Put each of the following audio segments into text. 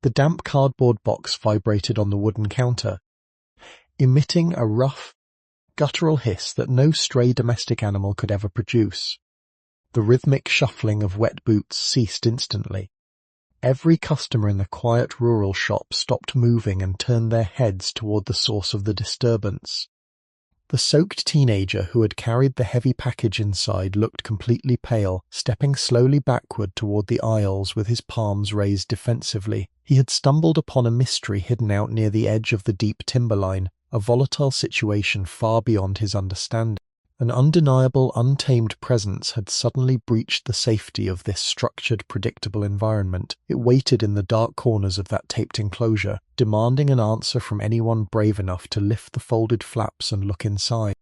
The damp cardboard box vibrated on the wooden counter, emitting a rough, guttural hiss that no stray domestic animal could ever produce. The rhythmic shuffling of wet boots ceased instantly. Every customer in the quiet rural shop stopped moving and turned their heads toward the source of the disturbance. The soaked teenager who had carried the heavy package inside looked completely pale, stepping slowly backward toward the aisles with his palms raised defensively. He had stumbled upon a mystery hidden out near the edge of the deep timberline, a volatile situation far beyond his understanding. An undeniable, untamed presence had suddenly breached the safety of this structured, predictable environment. It waited in the dark corners of that taped enclosure, demanding an answer from anyone brave enough to lift the folded flaps and look inside.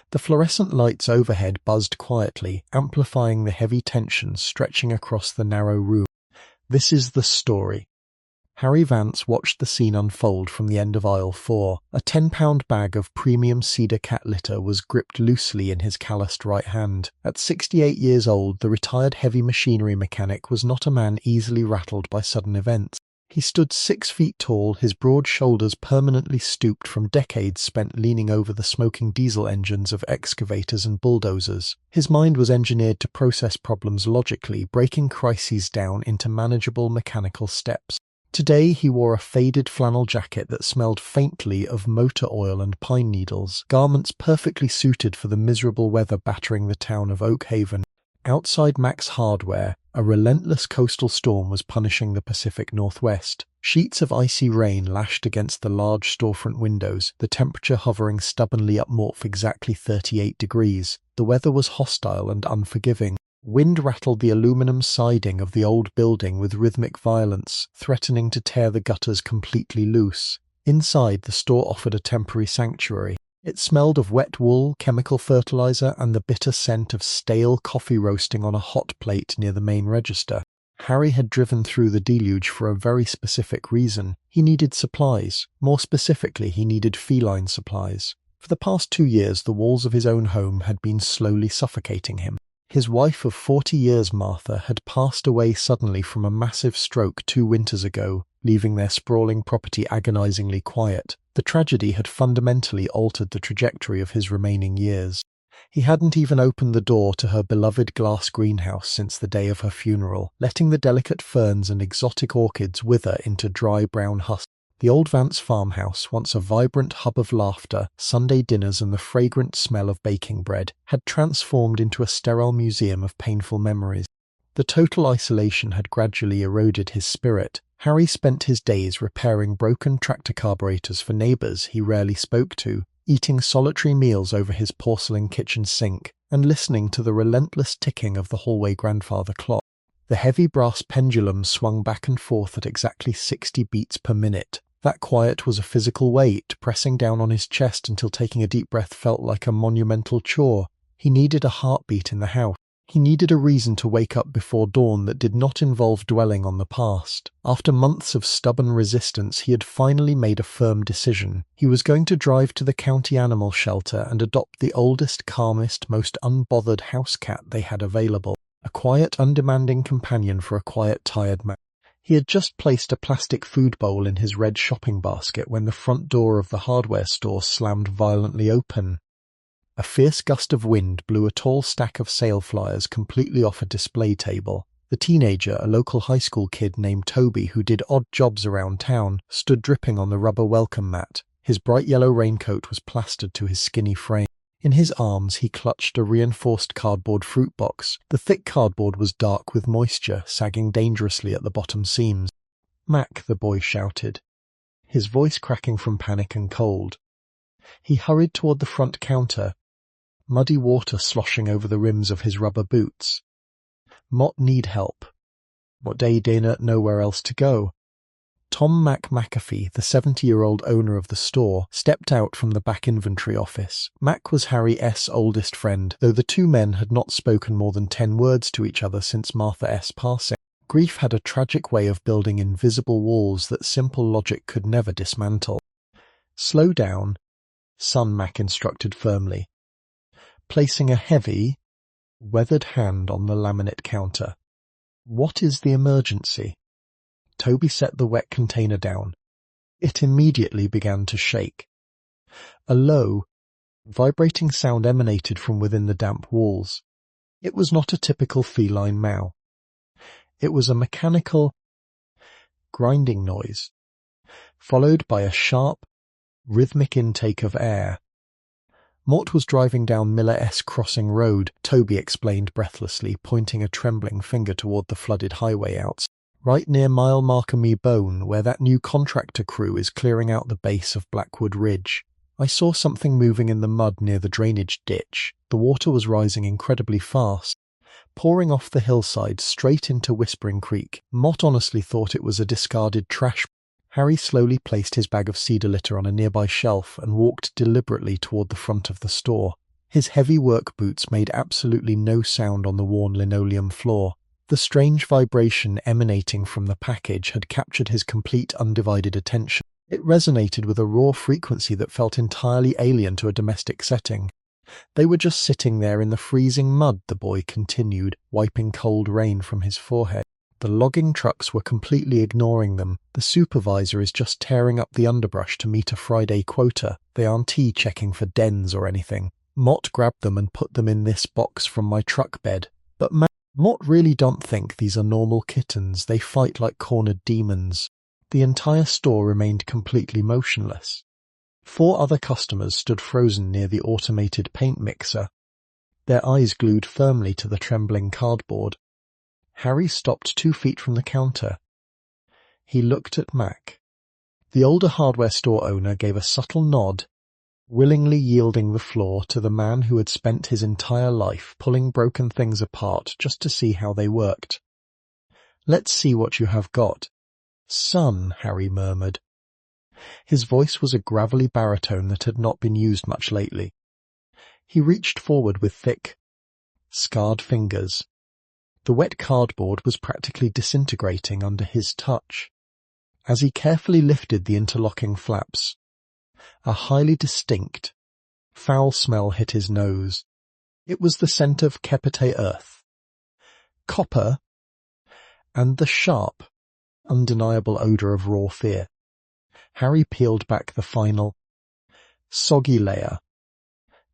The fluorescent lights overhead buzzed quietly, amplifying the heavy tension stretching across the narrow room. This is the story. Harry Vance watched the scene unfold from the end of aisle 4. A 10-pound bag of premium cedar cat litter was gripped loosely in his calloused right hand. At 68 years old, the retired heavy machinery mechanic was not a man easily rattled by sudden events. He stood 6 feet tall, his broad shoulders permanently stooped from decades spent leaning over the smoking diesel engines of excavators and bulldozers. His mind was engineered to process problems logically, breaking crises down into manageable mechanical steps. Today he wore a faded flannel jacket that smelled faintly of motor oil and pine needles, garments perfectly suited for the miserable weather battering the town of Oak Haven. Outside Mac's Hardware, a relentless coastal storm was punishing the Pacific Northwest. Sheets of icy rain lashed against the large storefront windows, the temperature hovering stubbornly upnorth exactly 38 degrees. The weather was hostile and unforgiving. Wind rattled the aluminum siding of the old building with rhythmic violence, threatening to tear the gutters completely loose. Inside, the store offered a temporary sanctuary. It smelled of wet wool, chemical fertilizer, and the bitter scent of stale coffee roasting on a hot plate near the main register. Harry had driven through the deluge for a very specific reason. He needed supplies. More specifically, he needed feline supplies. For the past 2 years, the walls of his own home had been slowly suffocating him. His wife of 40 years, Martha, had passed away suddenly from a massive stroke 2 winters ago, leaving their sprawling property agonizingly quiet. The tragedy had fundamentally altered the trajectory of his remaining years. He hadn't even opened the door to her beloved glass greenhouse since the day of her funeral, letting the delicate ferns and exotic orchids wither into dry brown husks. The old Vance farmhouse, once a vibrant hub of laughter, Sunday dinners and the fragrant smell of baking bread, had transformed into a sterile museum of painful memories. The total isolation had gradually eroded his spirit. Harry spent his days repairing broken tractor carburetors for neighbors he rarely spoke to, eating solitary meals over his porcelain kitchen sink, and listening to the relentless ticking of the hallway grandfather clock. The heavy brass pendulum swung back and forth at exactly 60 beats per minute. That quiet was a physical weight, pressing down on his chest until taking a deep breath felt like a monumental chore. He needed a heartbeat in the house. He needed a reason to wake up before dawn that did not involve dwelling on the past. After months of stubborn resistance, he had finally made a firm decision. He was going to drive to the county animal shelter and adopt the oldest, calmest, most unbothered house cat they had available. A quiet, undemanding companion for a quiet, tired man. He had just placed a plastic food bowl in his red shopping basket when the front door of the hardware store slammed violently open. A fierce gust of wind blew a tall stack of sale flyers completely off a display table. The teenager, a local high school kid named Toby who did odd jobs around town, stood dripping on the rubber welcome mat. His bright yellow raincoat was plastered to his skinny frame. In his arms he clutched a reinforced cardboard fruit box. The thick cardboard was dark with moisture, sagging dangerously at the bottom seams. "Mac," the boy shouted, his voice cracking from panic and cold. He hurried toward the front counter, muddy water sloshing over the rims of his rubber boots. "Mott need help. What day dinner, nowhere else to go." Tom Mac McAfee, the 70-year-old owner of the store, stepped out from the back inventory office. Mac was Harry S.'s oldest friend, though the two men had not spoken more than 10 words to each other since Martha S. passing. Grief had a tragic way of building invisible walls that simple logic could never dismantle. "Slow down," son, Mac instructed firmly, placing a heavy, weathered hand on the laminate counter. "What is the emergency?" Toby set the wet container down. It immediately began to shake. A low, vibrating sound emanated from within the damp walls. It was not a typical feline meow. It was a mechanical, grinding noise, followed by a sharp, rhythmic intake of air. Mort was driving down Miller S. Crossing Road, Toby explained breathlessly, pointing a trembling finger toward the flooded highway outside. Right near mile marker me bone, where that new contractor crew is clearing out the base of Blackwood Ridge. I saw something moving in the mud near the drainage ditch. The water was rising incredibly fast, pouring off the hillside straight into Whispering Creek. Mott honestly thought it was a discarded trash. Harry slowly placed his bag of cedar litter on a nearby shelf and walked deliberately toward the front of the store. His heavy work boots made absolutely no sound on the worn linoleum floor. The strange vibration emanating from the package had captured his complete undivided attention. It resonated with a raw frequency that felt entirely alien to a domestic setting. They were just sitting there in the freezing mud, the boy continued, wiping cold rain from his forehead. The logging trucks were completely ignoring them. The supervisor is just tearing up the underbrush to meet a Friday quota. They aren't checking for dens or anything. Mott grabbed them and put them in this box from my truck bed. But Mott really don't think these are normal kittens. They fight like cornered demons. The entire store remained completely motionless. 4 other customers stood frozen near the automated paint mixer, their eyes glued firmly to the trembling cardboard. Harry stopped 2 feet from the counter. He looked at Mac. The older hardware store owner gave a subtle nod, willingly yielding the floor to the man who had spent his entire life pulling broken things apart just to see how they worked. "Let's see what you have got." "Son," Harry murmured. His voice was a gravelly baritone that had not been used much lately. He reached forward with thick, scarred fingers. The wet cardboard was practically disintegrating under his touch. As he carefully lifted the interlocking flaps, a highly distinct, foul smell hit his nose. It was the scent of Kepite earth, copper, and the sharp, undeniable odour of raw fear. Harry peeled back the final, soggy layer.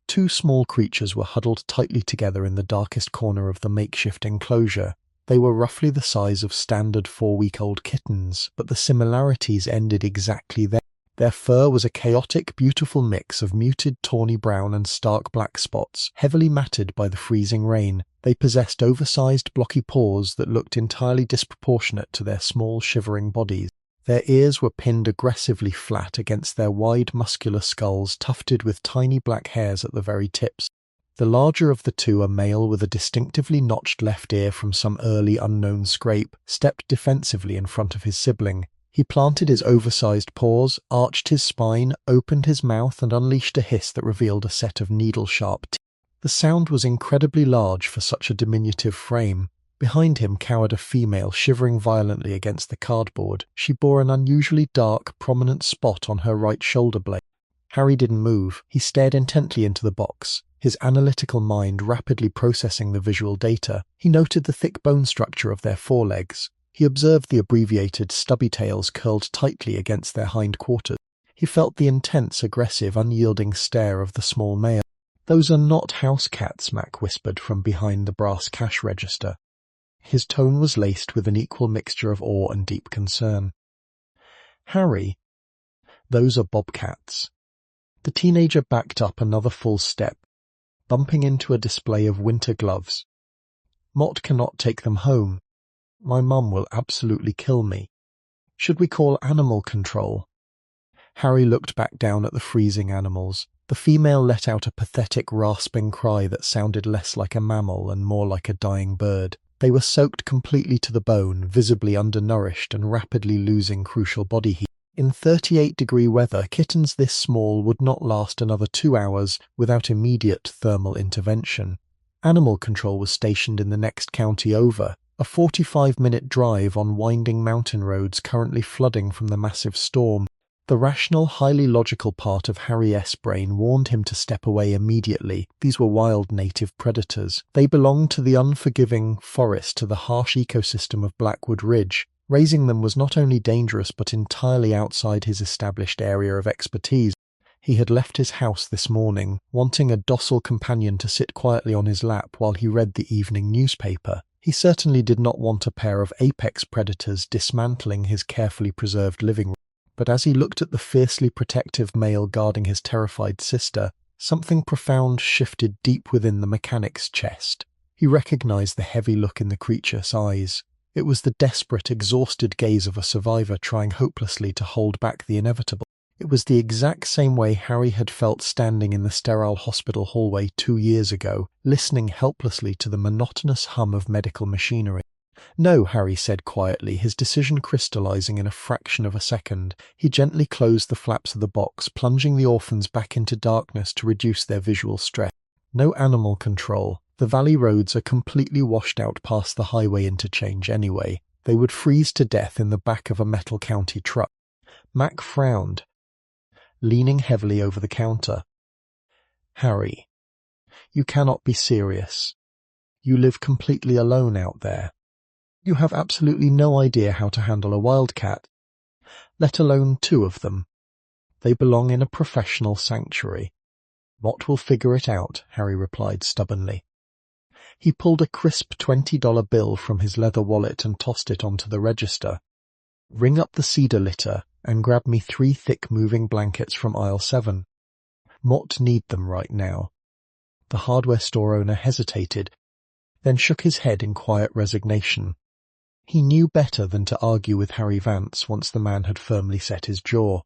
2 small creatures were huddled tightly together in the darkest corner of the makeshift enclosure. They were roughly the size of standard 4-week-old kittens, but the similarities ended exactly there. Their fur was a chaotic, beautiful mix of muted tawny brown and stark black spots, heavily matted by the freezing rain. They possessed oversized, blocky paws that looked entirely disproportionate to their small, shivering bodies. Their ears were pinned aggressively flat against their wide, muscular skulls, tufted with tiny black hairs at the very tips. The larger of the 2, a male with a distinctively notched left ear from some early unknown scrape, stepped defensively in front of his sibling. He planted his oversized paws, arched his spine, opened his mouth, and unleashed a hiss that revealed a set of needle-sharp teeth. The sound was incredibly large for such a diminutive frame. Behind him cowered a female, shivering violently against the cardboard. She bore an unusually dark, prominent spot on her right shoulder blade. Harry didn't move. He stared intently into the box, his analytical mind rapidly processing the visual data. He noted the thick bone structure of their forelegs. He observed the abbreviated, stubby tails curled tightly against their hindquarters. He felt the intense, aggressive, unyielding stare of the small male. "Those are not house cats," Mac whispered from behind the brass cash register. His tone was laced with an equal mixture of awe and deep concern. "Harry, those are bobcats." The teenager backed up another full step, bumping into a display of winter gloves. "Mott cannot take them home. My mum will absolutely kill me. Should we call animal control?" Harry looked back down at the freezing animals. The female let out a pathetic, rasping cry that sounded less like a mammal and more like a dying bird. They were soaked completely to the bone, visibly undernourished and rapidly losing crucial body heat. In 38-degree weather, kittens this small would not last another 2 hours without immediate thermal intervention. Animal control was stationed in the next county over, a 45-minute drive on winding mountain roads currently flooding from the massive storm. The rational, highly logical part of Harry S. brain warned him to step away immediately. These were wild native predators. They belonged to the unforgiving forest, to the harsh ecosystem of Blackwood Ridge. Raising them was not only dangerous but entirely outside his established area of expertise. He had left his house this morning, wanting a docile companion to sit quietly on his lap while he read the evening newspaper. He certainly did not want a pair of apex predators dismantling his carefully preserved living room. But as he looked at the fiercely protective male guarding his terrified sister, something profound shifted deep within the mechanic's chest. He recognized the heavy look in the creature's eyes. It was the desperate, exhausted gaze of a survivor trying hopelessly to hold back the inevitable. It was the exact same way Harry had felt standing in the sterile hospital hallway 2 years ago, listening helplessly to the monotonous hum of medical machinery. "No," Harry said quietly, his decision crystallizing in a fraction of a second. He gently closed the flaps of the box, plunging the orphans back into darkness to reduce their visual stress. "No animal control. The valley roads are completely washed out past the highway interchange anyway. They would freeze to death in the back of a metal county truck." Mac frowned, leaning heavily over the counter. "Harry, you cannot be serious. You live completely alone out there. You have absolutely no idea how to handle a wildcat, let alone 2 of them. They belong in a professional sanctuary." "Mott will figure it out," Harry replied stubbornly. He pulled a crisp $20 bill from his leather wallet and tossed it onto the register. "Ring up the cedar litter and grab me 3 thick moving blankets from aisle 7. Mott need them right now." The hardware store owner hesitated, then shook his head in quiet resignation. He knew better than to argue with Harry Vance once the man had firmly set his jaw.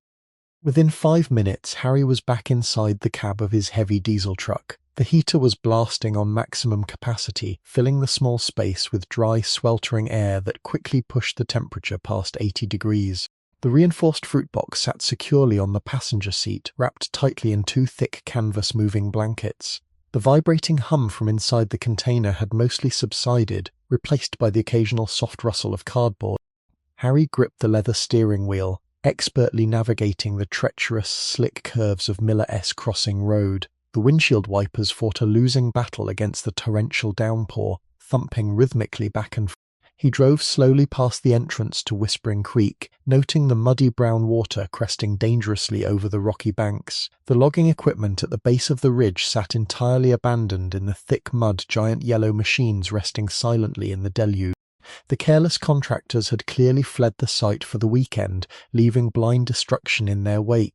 Within 5 minutes, Harry was back inside the cab of his heavy diesel truck. The heater was blasting on maximum capacity, filling the small space with dry, sweltering air that quickly pushed the temperature past 80 degrees. The reinforced fruit box sat securely on the passenger seat, wrapped tightly in 2 thick canvas moving blankets. The vibrating hum from inside the container had mostly subsided, replaced by the occasional soft rustle of cardboard. Harry gripped the leather steering wheel, expertly navigating the treacherous, slick curves of Miller S. Crossing Road. The windshield wipers fought a losing battle against the torrential downpour, thumping rhythmically back and forth. He drove slowly past the entrance to Whispering Creek, noting the muddy brown water cresting dangerously over the rocky banks. The logging equipment at the base of the ridge sat entirely abandoned in the thick mud, giant yellow machines resting silently in the deluge. The careless contractors had clearly fled the site for the weekend, leaving blind destruction in their wake.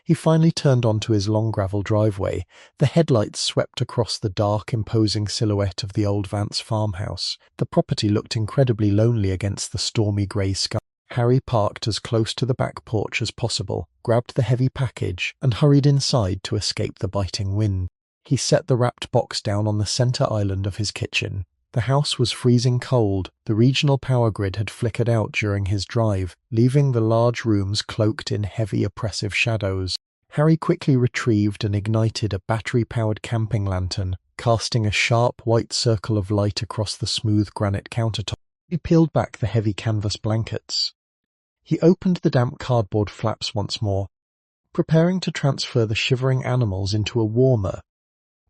He finally turned onto his long gravel driveway. The headlights swept across the dark, imposing silhouette of the old Vance farmhouse. The property looked incredibly lonely against the stormy grey sky. Harry parked as close to the back porch as possible, grabbed the heavy package, and hurried inside to escape the biting wind. He set the wrapped box down on the center island of his kitchen. The house was freezing cold. The regional power grid had flickered out during his drive, leaving the large rooms cloaked in heavy, oppressive shadows. Harry quickly retrieved and ignited a battery-powered camping lantern, casting a sharp white circle of light across the smooth granite countertop. He peeled back the heavy canvas blankets. He opened the damp cardboard flaps once more, preparing to transfer the shivering animals into a warmer,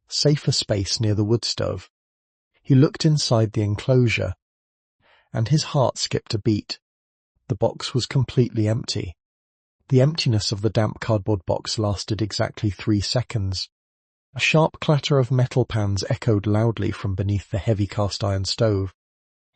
safer space near the wood stove. He looked inside the enclosure, and his heart skipped a beat. The box was completely empty. The emptiness of the damp cardboard box lasted exactly 3 seconds. A sharp clatter of metal pans echoed loudly from beneath the heavy cast-iron stove.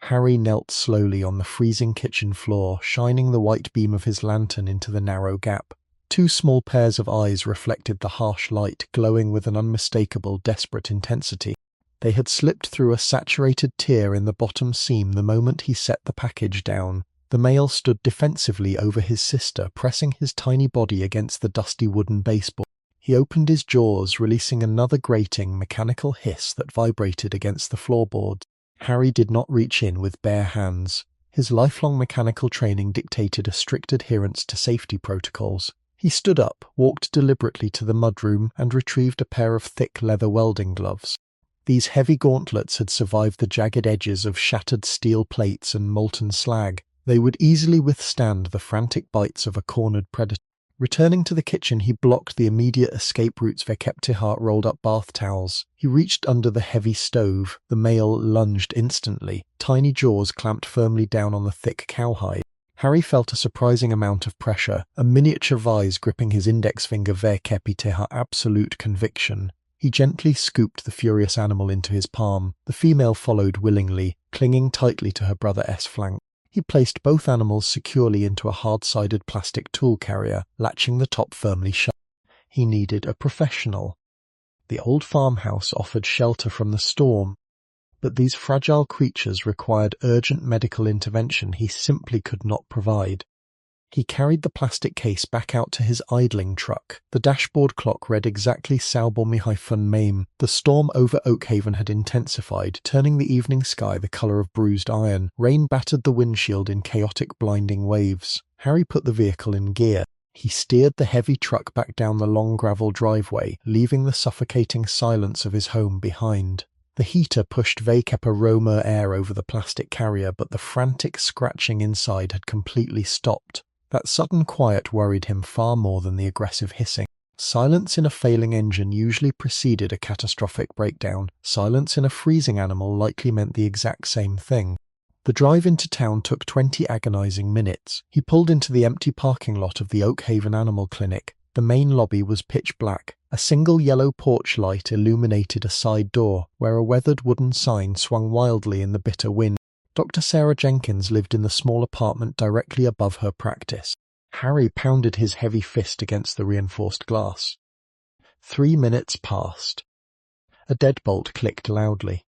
Harry knelt slowly on the freezing kitchen floor, shining the white beam of his lantern into the narrow gap. 2 small pairs of eyes reflected the harsh light, glowing with an unmistakable, desperate intensity. They had slipped through a saturated tear in the bottom seam the moment he set the package down. The male stood defensively over his sister, pressing his tiny body against the dusty wooden baseboard. He opened his jaws, releasing another grating, mechanical hiss that vibrated against the floorboards. Harry did not reach in with bare hands. His lifelong mechanical training dictated a strict adherence to safety protocols. He stood up, walked deliberately to the mudroom, and retrieved a pair of thick leather welding gloves. These heavy gauntlets had survived the jagged edges of shattered steel plates and molten slag. They would easily withstand the frantic bites of a cornered predator. Returning to the kitchen, he blocked the immediate escape routes Vekeptihart rolled up bath towels. He reached under the heavy stove. The male lunged instantly. Tiny jaws clamped firmly down on the thick cowhide. Harry felt a surprising amount of pressure, a miniature vise gripping his index finger. Vekeptihart absolute conviction. He gently scooped the furious animal into his palm. The female followed willingly, clinging tightly to her brother's flank. He placed both animals securely into a hard-sided plastic tool carrier, latching the top firmly shut. He needed a professional. The old farmhouse offered shelter from the storm, but these fragile creatures required urgent medical intervention he simply could not provide. He carried the plastic case back out to his idling truck. The dashboard clock read exactly Sauber-Maim. The storm over Oakhaven had intensified, turning the evening sky the colour of bruised iron. Rain battered the windshield in chaotic, blinding waves. Harry put the vehicle in gear. He steered the heavy truck back down the long gravel driveway, leaving the suffocating silence of his home behind. The heater pushed Vekeptihart air over the plastic carrier, but the frantic scratching inside had completely stopped. That sudden quiet worried him far more than the aggressive hissing. Silence in a failing engine usually preceded a catastrophic breakdown. Silence in a freezing animal likely meant the exact same thing. The drive into town took 20 agonizing minutes. He pulled into the empty parking lot of the Oakhaven Animal Clinic. The main lobby was pitch black. A single yellow porch light illuminated a side door, where a weathered wooden sign swung wildly in the bitter wind. Dr. Sarah Jenkins lived in the small apartment directly above her practice. Harry pounded his heavy fist against the reinforced glass. 3 minutes passed. A deadbolt clicked loudly.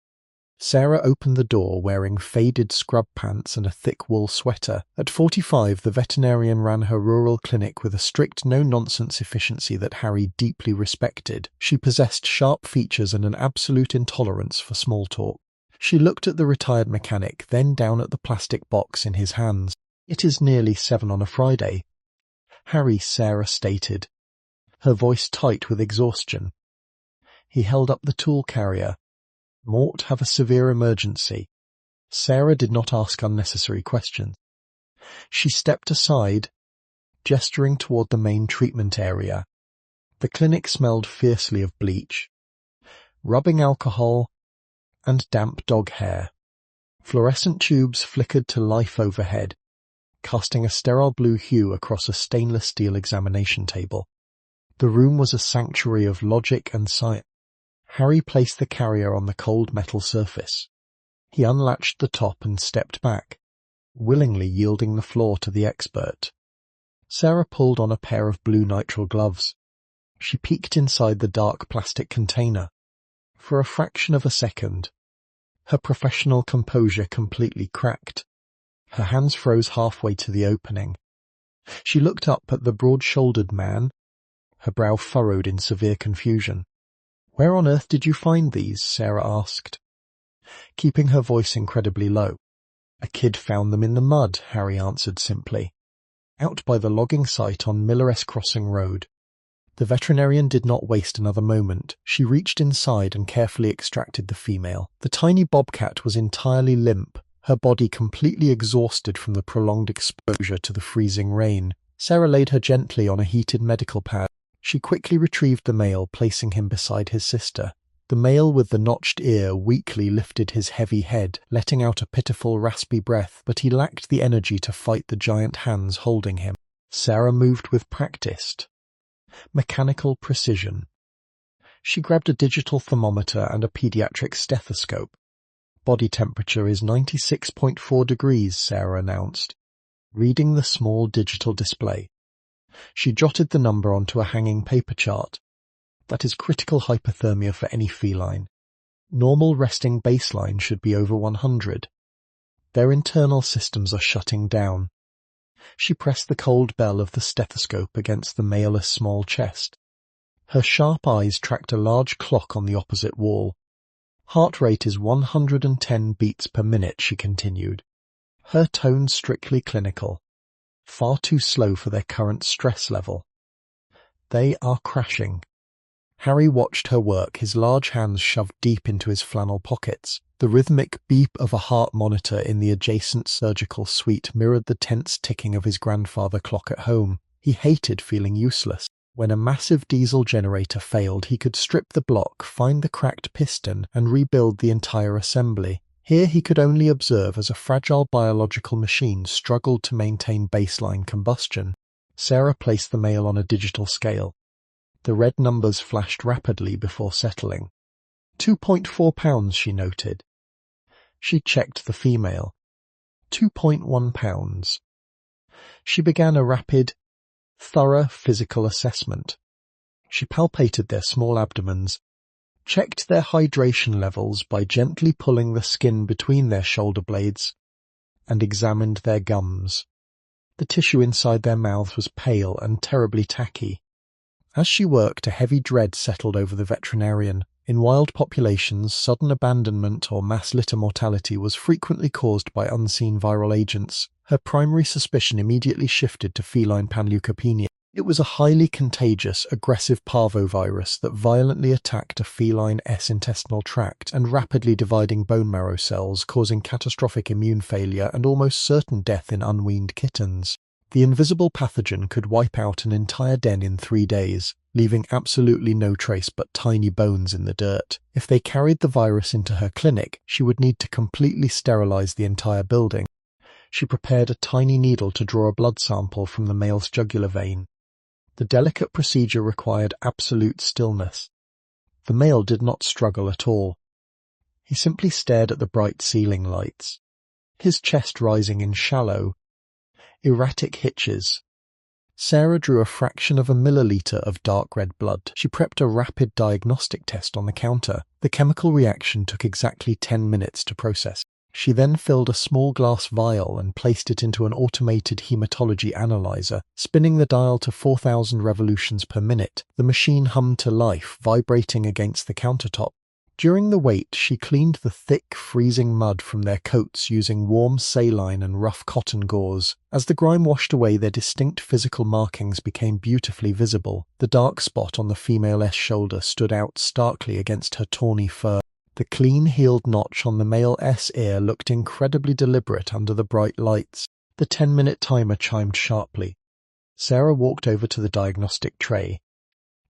Sarah opened the door wearing faded scrub pants and a thick wool sweater. At 45, the veterinarian ran her rural clinic with a strict no-nonsense efficiency that Harry deeply respected. She possessed sharp features and an absolute intolerance for small talk. She looked at the retired mechanic, then down at the plastic box in his hands. "It is nearly 7 on a Friday." "Harry," Sarah stated, her voice tight with exhaustion. He held up the tool carrier. "Mort have a severe emergency." Sarah did not ask unnecessary questions. She stepped aside, gesturing toward the main treatment area. The clinic smelled fiercely of bleach, rubbing alcohol, and damp dog hair. Fluorescent tubes flickered to life overhead, casting a sterile blue hue across a stainless steel examination table. The room was a sanctuary of logic and science. Harry placed the carrier on the cold metal surface. He unlatched the top and stepped back, willingly yielding the floor to the expert. Sarah pulled on a pair of blue nitrile gloves. She peeked inside the dark plastic container. For a fraction of a second, her professional composure completely cracked. Her hands froze halfway to the opening. She looked up at the broad-shouldered man, her brow furrowed in severe confusion. "Where on earth did you find these?" Sarah asked, keeping her voice incredibly low. "A kid found them in the mud," Harry answered simply. "Out by the logging site on Miller's Crossing Road." The veterinarian did not waste another moment. She reached inside and carefully extracted the female. The tiny bobcat was entirely limp, her body completely exhausted from the prolonged exposure to the freezing rain. Sarah laid her gently on a heated medical pad. She quickly retrieved the male, placing him beside his sister. The male with the notched ear weakly lifted his heavy head, letting out a pitiful, raspy breath, but he lacked the energy to fight the giant hands holding him. Sarah moved with practiced, mechanical precision. She grabbed a digital thermometer and a pediatric stethoscope. "Body temperature is 96.4 degrees, Sarah announced, reading the small digital display. She jotted the number onto a hanging paper chart. "That is critical hypothermia for any feline. Normal resting baseline should be over 100. Their internal systems are shutting down." She pressed the cold bell of the stethoscope against the male's small chest. Her sharp eyes tracked a large clock on the opposite wall. "Heart rate is 110 beats per minute," she continued, her tone strictly clinical. "Far too slow for their current stress level. They are crashing." Harry watched her work, his large hands shoved deep into his flannel pockets. The rhythmic beep of a heart monitor in the adjacent surgical suite mirrored the tense ticking of his grandfather clock at home. He hated feeling useless. When a massive diesel generator failed, he could strip the block, find the cracked piston, and rebuild the entire assembly. Here he could only observe as a fragile biological machine struggled to maintain baseline combustion. Sarah placed the mail on a digital scale. The red numbers flashed rapidly before settling. 2.4 pounds, she noted. She checked the female. 2.1 pounds. She began a rapid, thorough physical assessment. She palpated their small abdomens, checked their hydration levels by gently pulling the skin between their shoulder blades, and examined their gums. The tissue inside their mouths was pale and terribly tacky. As she worked, a heavy dread settled over the veterinarian. In wild populations, sudden abandonment or mass litter mortality was frequently caused by unseen viral agents. Her primary suspicion immediately shifted to feline panleukopenia. It was a highly contagious, aggressive parvovirus that violently attacked a feline intestinal tract and rapidly dividing bone marrow cells, causing catastrophic immune failure and almost certain death in unweaned kittens. The invisible pathogen could wipe out an entire den in 3 days, leaving absolutely no trace but tiny bones in the dirt. If they carried the virus into her clinic, she would need to completely sterilize the entire building. She prepared a tiny needle to draw a blood sample from the male's jugular vein. The delicate procedure required absolute stillness. The male did not struggle at all. He simply stared at the bright ceiling lights, his chest rising in shallow, erratic hitches. Sarah drew a fraction of a milliliter of dark red blood. She prepped a rapid diagnostic test on the counter. The chemical reaction took exactly 10 minutes to process. She then filled a small glass vial and placed it into an automated hematology analyzer, spinning the dial to 4,000 revolutions per minute. The machine hummed to life, vibrating against the countertop. During the wait, she cleaned the thick, freezing mud from their coats using warm saline and rough cotton gauze. As the grime washed away, their distinct physical markings became beautifully visible. The dark spot on the female's shoulder stood out starkly against her tawny fur. The clean-healed notch on the male's ear looked incredibly deliberate under the bright lights. The 10-minute timer chimed sharply. Sarah walked over to the diagnostic tray.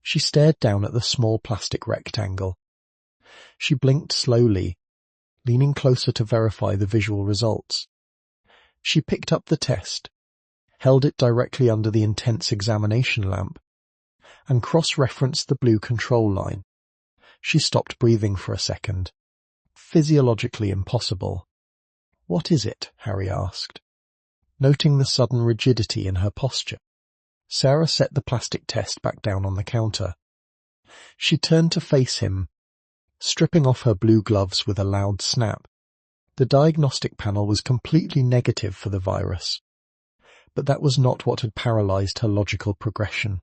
She stared down at the small plastic rectangle. She blinked slowly, leaning closer to verify the visual results. She picked up the test, held it directly under the intense examination lamp, and cross-referenced the blue control line. She stopped breathing for a second. Physiologically impossible. "What is it?" Harry asked, noting the sudden rigidity in her posture. Sarah set the plastic test back down on the counter. She turned to face him, stripping off her blue gloves with a loud snap. The diagnostic panel was completely negative for the virus, but that was not what had paralyzed her logical progression.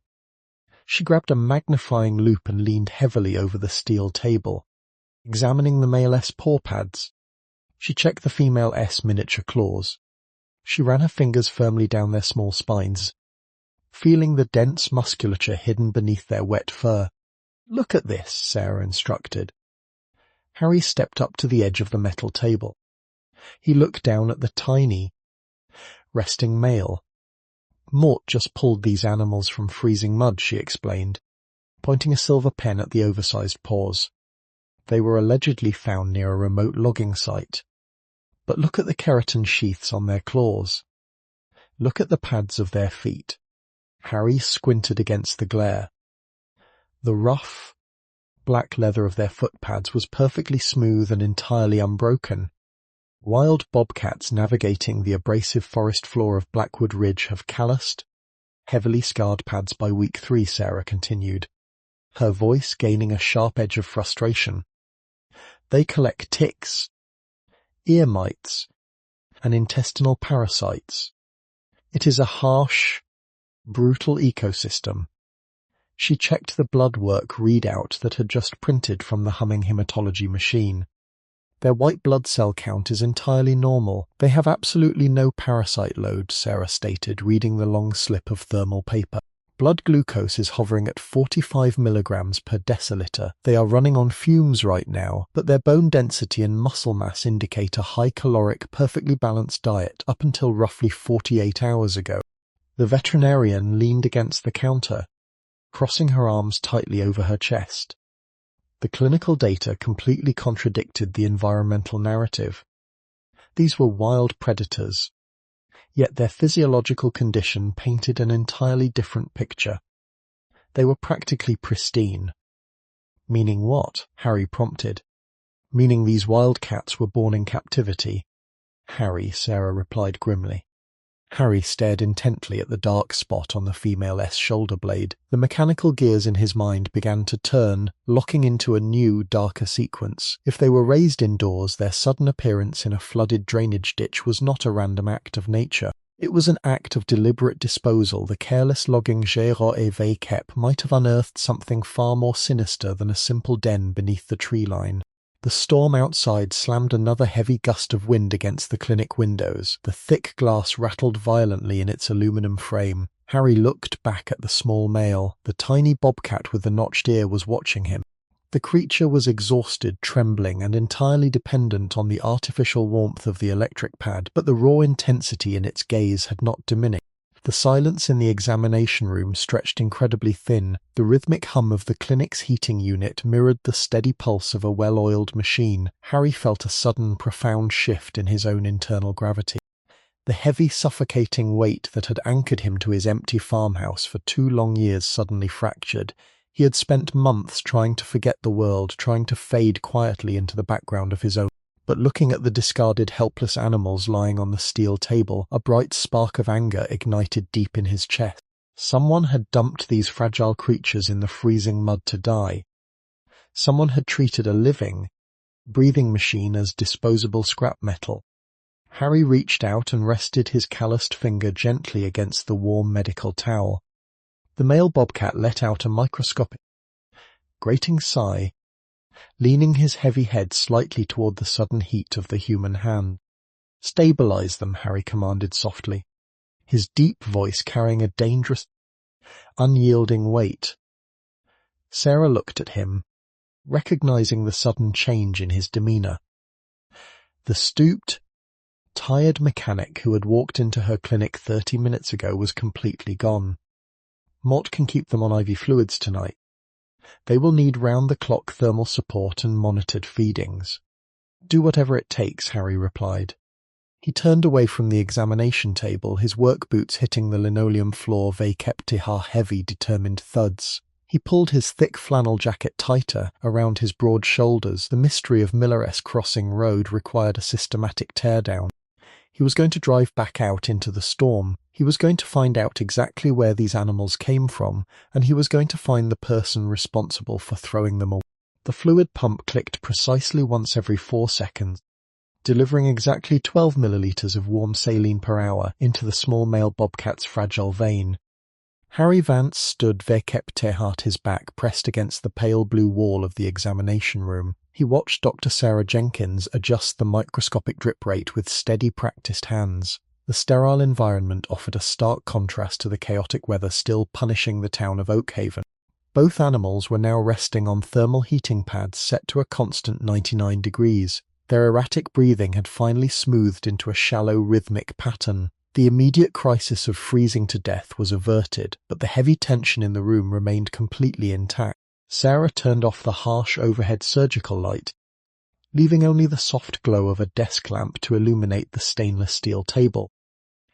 She grabbed a magnifying loupe and leaned heavily over the steel table, examining the male's paw pads. She checked the female's miniature claws. She ran her fingers firmly down their small spines, feeling the dense musculature hidden beneath their wet fur. "Look at this," Sarah instructed. Harry stepped up to the edge of the metal table. He looked down at the tiny, resting male. "Mort just pulled these animals from freezing mud," she explained, pointing a silver pen at the oversized paws. "They were allegedly found near a remote logging site. But look at the keratin sheaths on their claws. Look at the pads of their feet." Harry squinted against the glare. The rough, black leather of their foot pads was perfectly smooth and entirely unbroken. Wild bobcats navigating the abrasive forest floor of Blackwood Ridge have calloused, heavily scarred pads by week 3, Sarah continued, her voice gaining a sharp edge of frustration. "They collect ticks, ear mites, and intestinal parasites. It is a harsh, brutal ecosystem." She checked the blood work readout that had just printed from the humming hematology machine. "Their white blood cell count is entirely normal. They have absolutely no parasite load," Sarah stated, reading the long slip of thermal paper. "Blood glucose is hovering at 45 milligrams per deciliter. They are running on fumes right now, but their bone density and muscle mass indicate a high-caloric, perfectly balanced diet up until roughly 48 hours ago." The veterinarian leaned against the counter, crossing her arms tightly over her chest. The clinical data completely contradicted the environmental narrative. These were wild predators, yet their physiological condition painted an entirely different picture. They were practically pristine. Meaning what? Harry prompted. Meaning these wild cats were born in captivity. Harry, Sarah replied grimly. Harry stared intently at the dark spot on the female S shoulder blade. The mechanical gears in his mind began to turn, locking into a new, darker sequence. If they were raised indoors, their sudden appearance in a flooded drainage ditch was not a random act of nature. It was an act of deliberate disposal. The careless logging Gérard et Vacep might have unearthed something far more sinister than a simple den beneath the tree line. The storm outside slammed another heavy gust of wind against the clinic windows. The thick glass rattled violently in its aluminum frame. Harry looked back at the small male. The tiny bobcat with the notched ear was watching him. The creature was exhausted, trembling, and entirely dependent on the artificial warmth of the electric pad, but the raw intensity in its gaze had not diminished. The silence in the examination room stretched incredibly thin. The rhythmic hum of the clinic's heating unit mirrored the steady pulse of a well-oiled machine. Harry felt a sudden, profound shift in his own internal gravity. The heavy, suffocating weight that had anchored him to his empty farmhouse for 2 long years suddenly fractured. He had spent months trying to forget the world, trying to fade quietly into the background of his own. But looking at the discarded helpless animals lying on the steel table, a bright spark of anger ignited deep in his chest. Someone had dumped these fragile creatures in the freezing mud to die. Someone had treated a living, breathing machine as disposable scrap metal. Harry reached out and rested his calloused finger gently against the warm medical towel. The male bobcat let out a microscopic, grating sigh, leaning his heavy head slightly toward the sudden heat of the human hand. "Stabilize them," Harry commanded softly, his deep voice carrying a dangerous, unyielding weight. Sarah looked at him, recognizing the sudden change in his demeanor. The stooped, tired mechanic who had walked into her clinic 30 minutes ago was completely gone. "Mort can keep them on IV fluids tonight. They will need round-the-clock thermal support and monitored feedings." "Do whatever it takes," Harry replied. He turned away from the examination table, his work boots hitting the linoleum floor Vacep heavy, determined thuds. He pulled his thick flannel jacket tighter around his broad shoulders. The mystery of Miller-S Crossing Road required a systematic teardown. He was going to drive back out into the storm. He was going to find out exactly where these animals came from, and he was going to find the person responsible for throwing them away. The fluid pump clicked precisely once every 4 seconds, delivering exactly 12 milliliters of warm saline per hour into the small male bobcat's fragile vein. Harry Vance stood Vacep at his back, pressed against the pale blue wall of the examination room. He watched Dr. Sarah Jenkins adjust the microscopic drip rate with steady, practiced hands. The sterile environment offered a stark contrast to the chaotic weather still punishing the town of Oakhaven. Both animals were now resting on thermal heating pads set to a constant 99 degrees. Their erratic breathing had finally smoothed into a shallow, rhythmic pattern. The immediate crisis of freezing to death was averted, but the heavy tension in the room remained completely intact. Sarah turned off the harsh overhead surgical light, leaving only the soft glow of a desk lamp to illuminate the stainless steel table.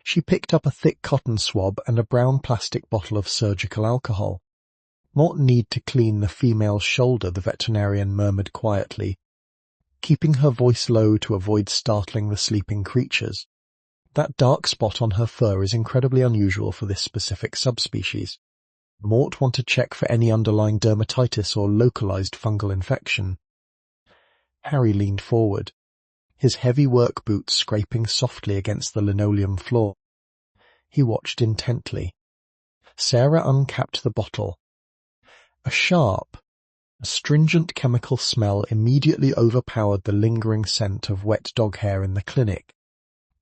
She picked up a thick cotton swab and a brown plastic bottle of surgical alcohol. "Mort need to clean the female's shoulder," the veterinarian murmured quietly, keeping her voice low to avoid startling the sleeping creatures. "That dark spot on her fur is incredibly unusual for this specific subspecies. Mort want to check for any underlying dermatitis or localized fungal infection." Harry leaned forward, his heavy work boots scraping softly against the linoleum floor. He watched intently. Sarah uncapped the bottle. A sharp, astringent chemical smell immediately overpowered the lingering scent of wet dog hair in the clinic.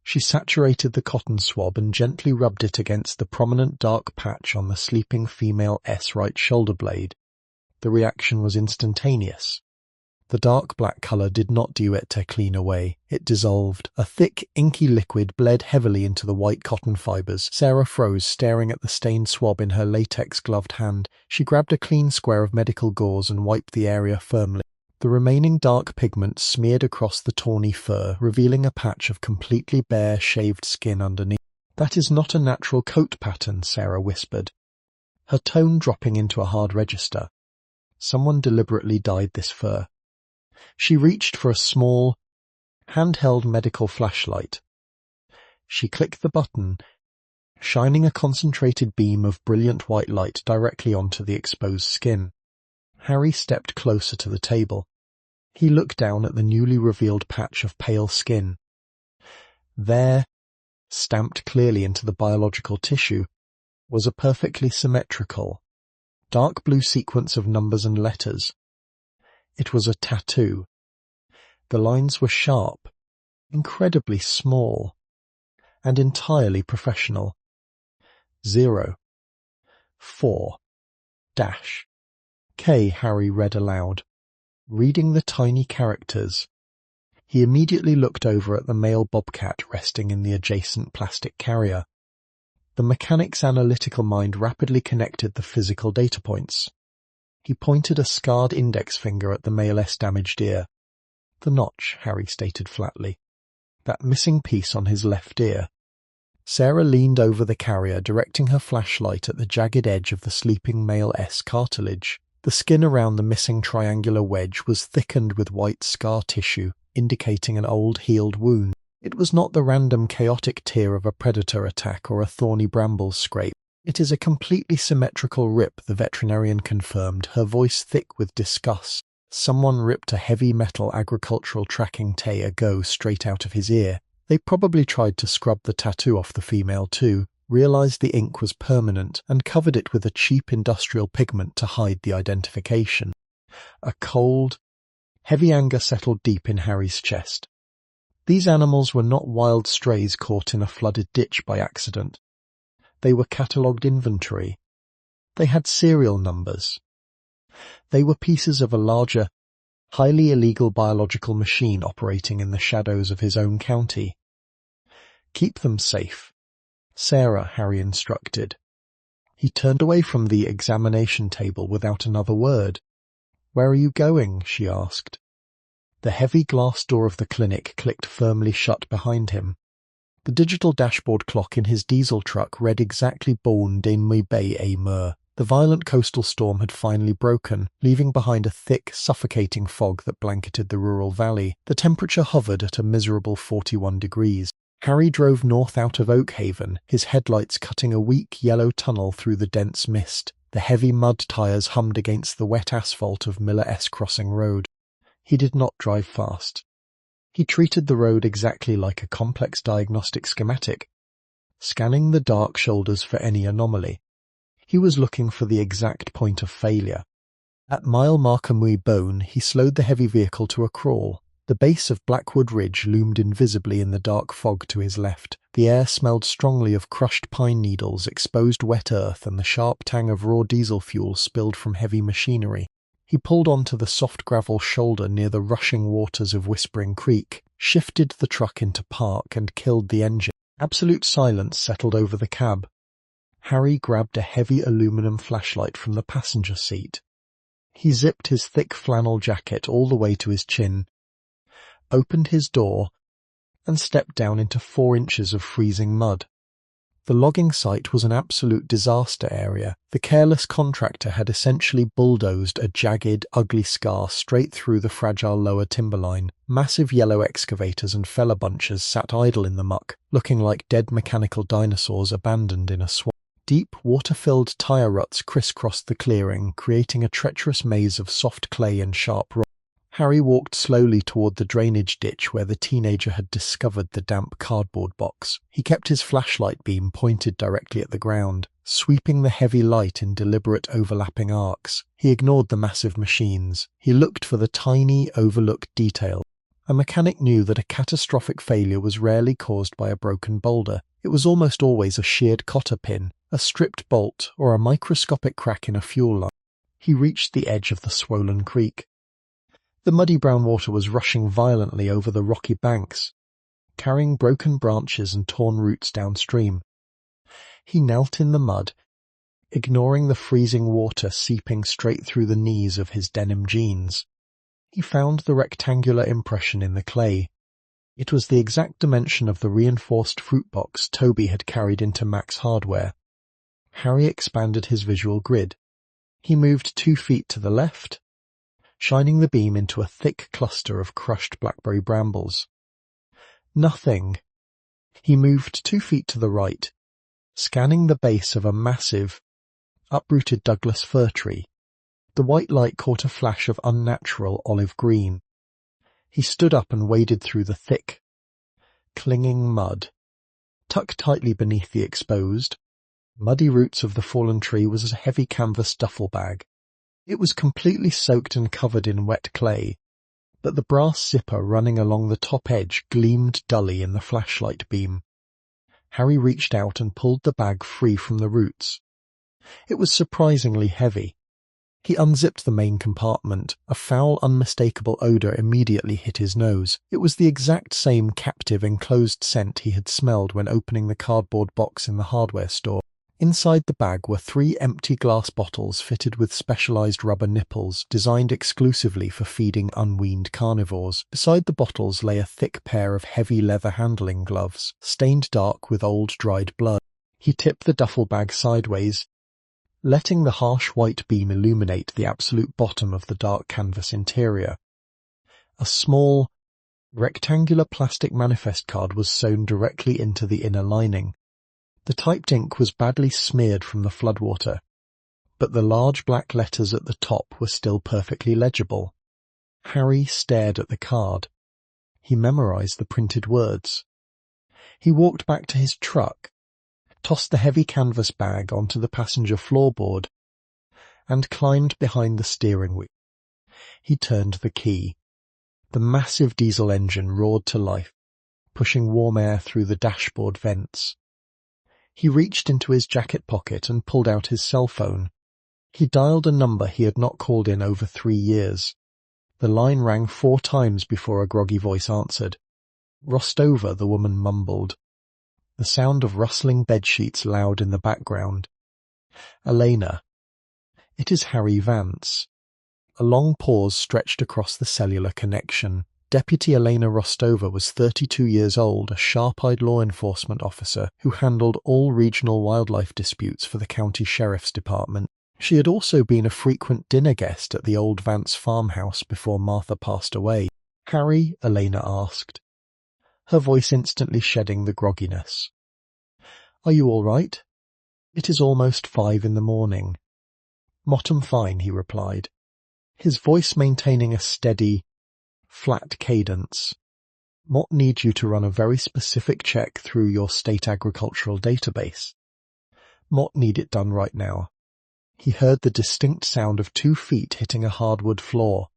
She saturated the cotton swab and gently rubbed it against the prominent dark patch on the sleeping female S right shoulder blade. The reaction was instantaneous. The dark black colour did not do it to clean away. It dissolved. A thick, inky liquid bled heavily into the white cotton fibres. Sarah froze, staring at the stained swab in her latex-gloved hand. She grabbed a clean square of medical gauze and wiped the area firmly. The remaining dark pigment smeared across the tawny fur, revealing a patch of completely bare, shaved skin underneath. "That is not a natural coat pattern," Sarah whispered, her tone dropping into a hard register. "Someone deliberately dyed this fur." She reached for a small, handheld medical flashlight. She clicked the button, shining a concentrated beam of brilliant white light directly onto the exposed skin. Harry stepped closer to the table. He looked down at the newly revealed patch of pale skin. There, stamped clearly into the biological tissue, was a perfectly symmetrical, dark blue sequence of numbers and letters. It was a tattoo. The lines were sharp, incredibly small, and entirely professional. 0, 4, dash. K, Harry read aloud, reading the tiny characters. He immediately looked over at the male bobcat resting in the adjacent plastic carrier. The mechanic's analytical mind rapidly connected the physical data points. He pointed a scarred index finger at the male's damaged ear. "The notch," Harry stated flatly. "That missing piece on his left ear." Sarah leaned over the carrier, directing her flashlight at the jagged edge of the sleeping male's cartilage. The skin around the missing triangular wedge was thickened with white scar tissue, indicating an old healed wound. It was not the random chaotic tear of a predator attack or a thorny bramble scrape. "It is a completely symmetrical rip," the veterinarian confirmed, her voice thick with disgust. "Someone ripped a heavy metal agricultural tracking tay ago straight out of his ear. They probably tried to scrub the tattoo off the female too, realized the ink was permanent, and covered it with a cheap industrial pigment to hide the identification." A cold, heavy anger settled deep in Harry's chest. These animals were not wild strays caught in a flooded ditch by accident. They were catalogued inventory. They had serial numbers. They were pieces of a larger, highly illegal biological machine operating in the shadows of his own county. "Keep them safe, Sarah," Harry instructed. He turned away from the examination table without another word. "Where are you going?" she asked. The heavy glass door of the clinic clicked firmly shut behind him. The digital dashboard clock in his diesel truck read exactly Bon de Bay a Mur. The violent coastal storm had finally broken, leaving behind a thick, suffocating fog that blanketed the rural valley. The temperature hovered at a miserable 41 degrees. Harry drove north out of Oakhaven, his headlights cutting a weak yellow tunnel through the dense mist. The heavy mud tires hummed against the wet asphalt of Miller S. Crossing Road. He did not drive fast. He treated the road exactly like a complex diagnostic schematic, scanning the dark shoulders for any anomaly. He was looking for the exact point of failure. At mile marker Mui Bone, he slowed the heavy vehicle to a crawl. The base of Blackwood Ridge loomed invisibly in the dark fog to his left. The air smelled strongly of crushed pine needles, exposed wet earth, and the sharp tang of raw diesel fuel spilled from heavy machinery. He pulled onto the soft gravel shoulder near the rushing waters of Whispering Creek, shifted the truck into park, and killed the engine. Absolute silence settled over the cab. Harry grabbed a heavy aluminum flashlight from the passenger seat. He zipped his thick flannel jacket all the way to his chin, opened his door, and stepped down into 4 inches of freezing mud. The logging site was an absolute disaster area. The careless contractor had essentially bulldozed a jagged, ugly scar straight through the fragile lower timberline. Massive yellow excavators and feller bunchers sat idle in the muck, looking like dead mechanical dinosaurs abandoned in a swamp. Deep, water-filled tire ruts crisscrossed the clearing, creating a treacherous maze of soft clay and sharp rock. Harry walked slowly toward the drainage ditch where the teenager had discovered the damp cardboard box. He kept his flashlight beam pointed directly at the ground, sweeping the heavy light in deliberate overlapping arcs. He ignored the massive machines. He looked for the tiny, overlooked detail. A mechanic knew that a catastrophic failure was rarely caused by a broken boulder. It was almost always a sheared cotter pin, a stripped bolt, or a microscopic crack in a fuel line. He reached the edge of the swollen creek. The muddy brown water was rushing violently over the rocky banks, carrying broken branches and torn roots downstream. He knelt in the mud, ignoring the freezing water seeping straight through the knees of his denim jeans. He found the rectangular impression in the clay. It was the exact dimension of the reinforced fruit box Toby had carried into Mac's Hardware. Harry expanded his visual grid. He moved 2 feet to the left, shining the beam into a thick cluster of crushed blackberry brambles. Nothing. He moved 2 feet to the right, scanning the base of a massive, uprooted Douglas fir tree. The white light caught a flash of unnatural olive green. He stood up and waded through the thick, clinging mud. Tucked tightly beneath the exposed, muddy roots of the fallen tree was a heavy canvas duffel bag. It was completely soaked and covered in wet clay, but the brass zipper running along the top edge gleamed dully in the flashlight beam. Harry reached out and pulled the bag free from the roots. It was surprisingly heavy. He unzipped the main compartment. A foul, unmistakable odour immediately hit his nose. It was the exact same captive enclosed scent he had smelled when opening the cardboard box in the hardware store. Inside the bag were 3 empty glass bottles fitted with specialized rubber nipples designed exclusively for feeding unweaned carnivores. Beside the bottles lay a thick pair of heavy leather handling gloves, stained dark with old dried blood. He tipped the duffel bag sideways, letting the harsh white beam illuminate the absolute bottom of the dark canvas interior. A small, rectangular plastic manifest card was sewn directly into the inner lining. The typed ink was badly smeared from the floodwater, but the large black letters at the top were still perfectly legible. Harry stared at the card. He memorized the printed words. He walked back to his truck, tossed the heavy canvas bag onto the passenger floorboard, and climbed behind the steering wheel. He turned the key. The massive diesel engine roared to life, pushing warm air through the dashboard vents. He reached into his jacket pocket and pulled out his cell phone. He dialed a number he had not called in over 3 years. The line rang 4 times before a groggy voice answered. Rostover, the woman mumbled, the sound of rustling bedsheets loud in the background. Elena. It is Harry Vance. A long pause stretched across the cellular connection. Deputy Elena Rostova was 32 years old, a sharp-eyed law enforcement officer who handled all regional wildlife disputes for the county sheriff's department. She had also been a frequent dinner guest at the old Vance farmhouse before Martha passed away. Harry, Elena asked, her voice instantly shedding the grogginess. Are you all right? It is almost 5 in the morning. Mottom fine, he replied, his voice maintaining a steady, flat cadence. Mott needs you to run a very specific check through your state agricultural database. Mott need it done right now. He heard the distinct sound of 2 feet hitting a hardwood floor.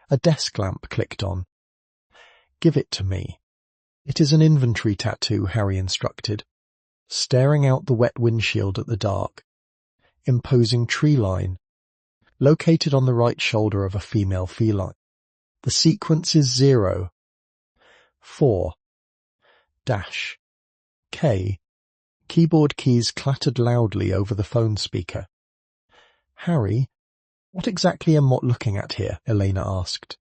A desk lamp clicked on. Give it to me. It is an inventory tattoo, Harry instructed, staring out the wet windshield at the dark. Imposing tree line, located on the right shoulder of a female feline. The sequence is 0, 4, dash, K. Keyboard keys clattered loudly over the phone speaker. Harry, what exactly am I looking at here? Elena asked.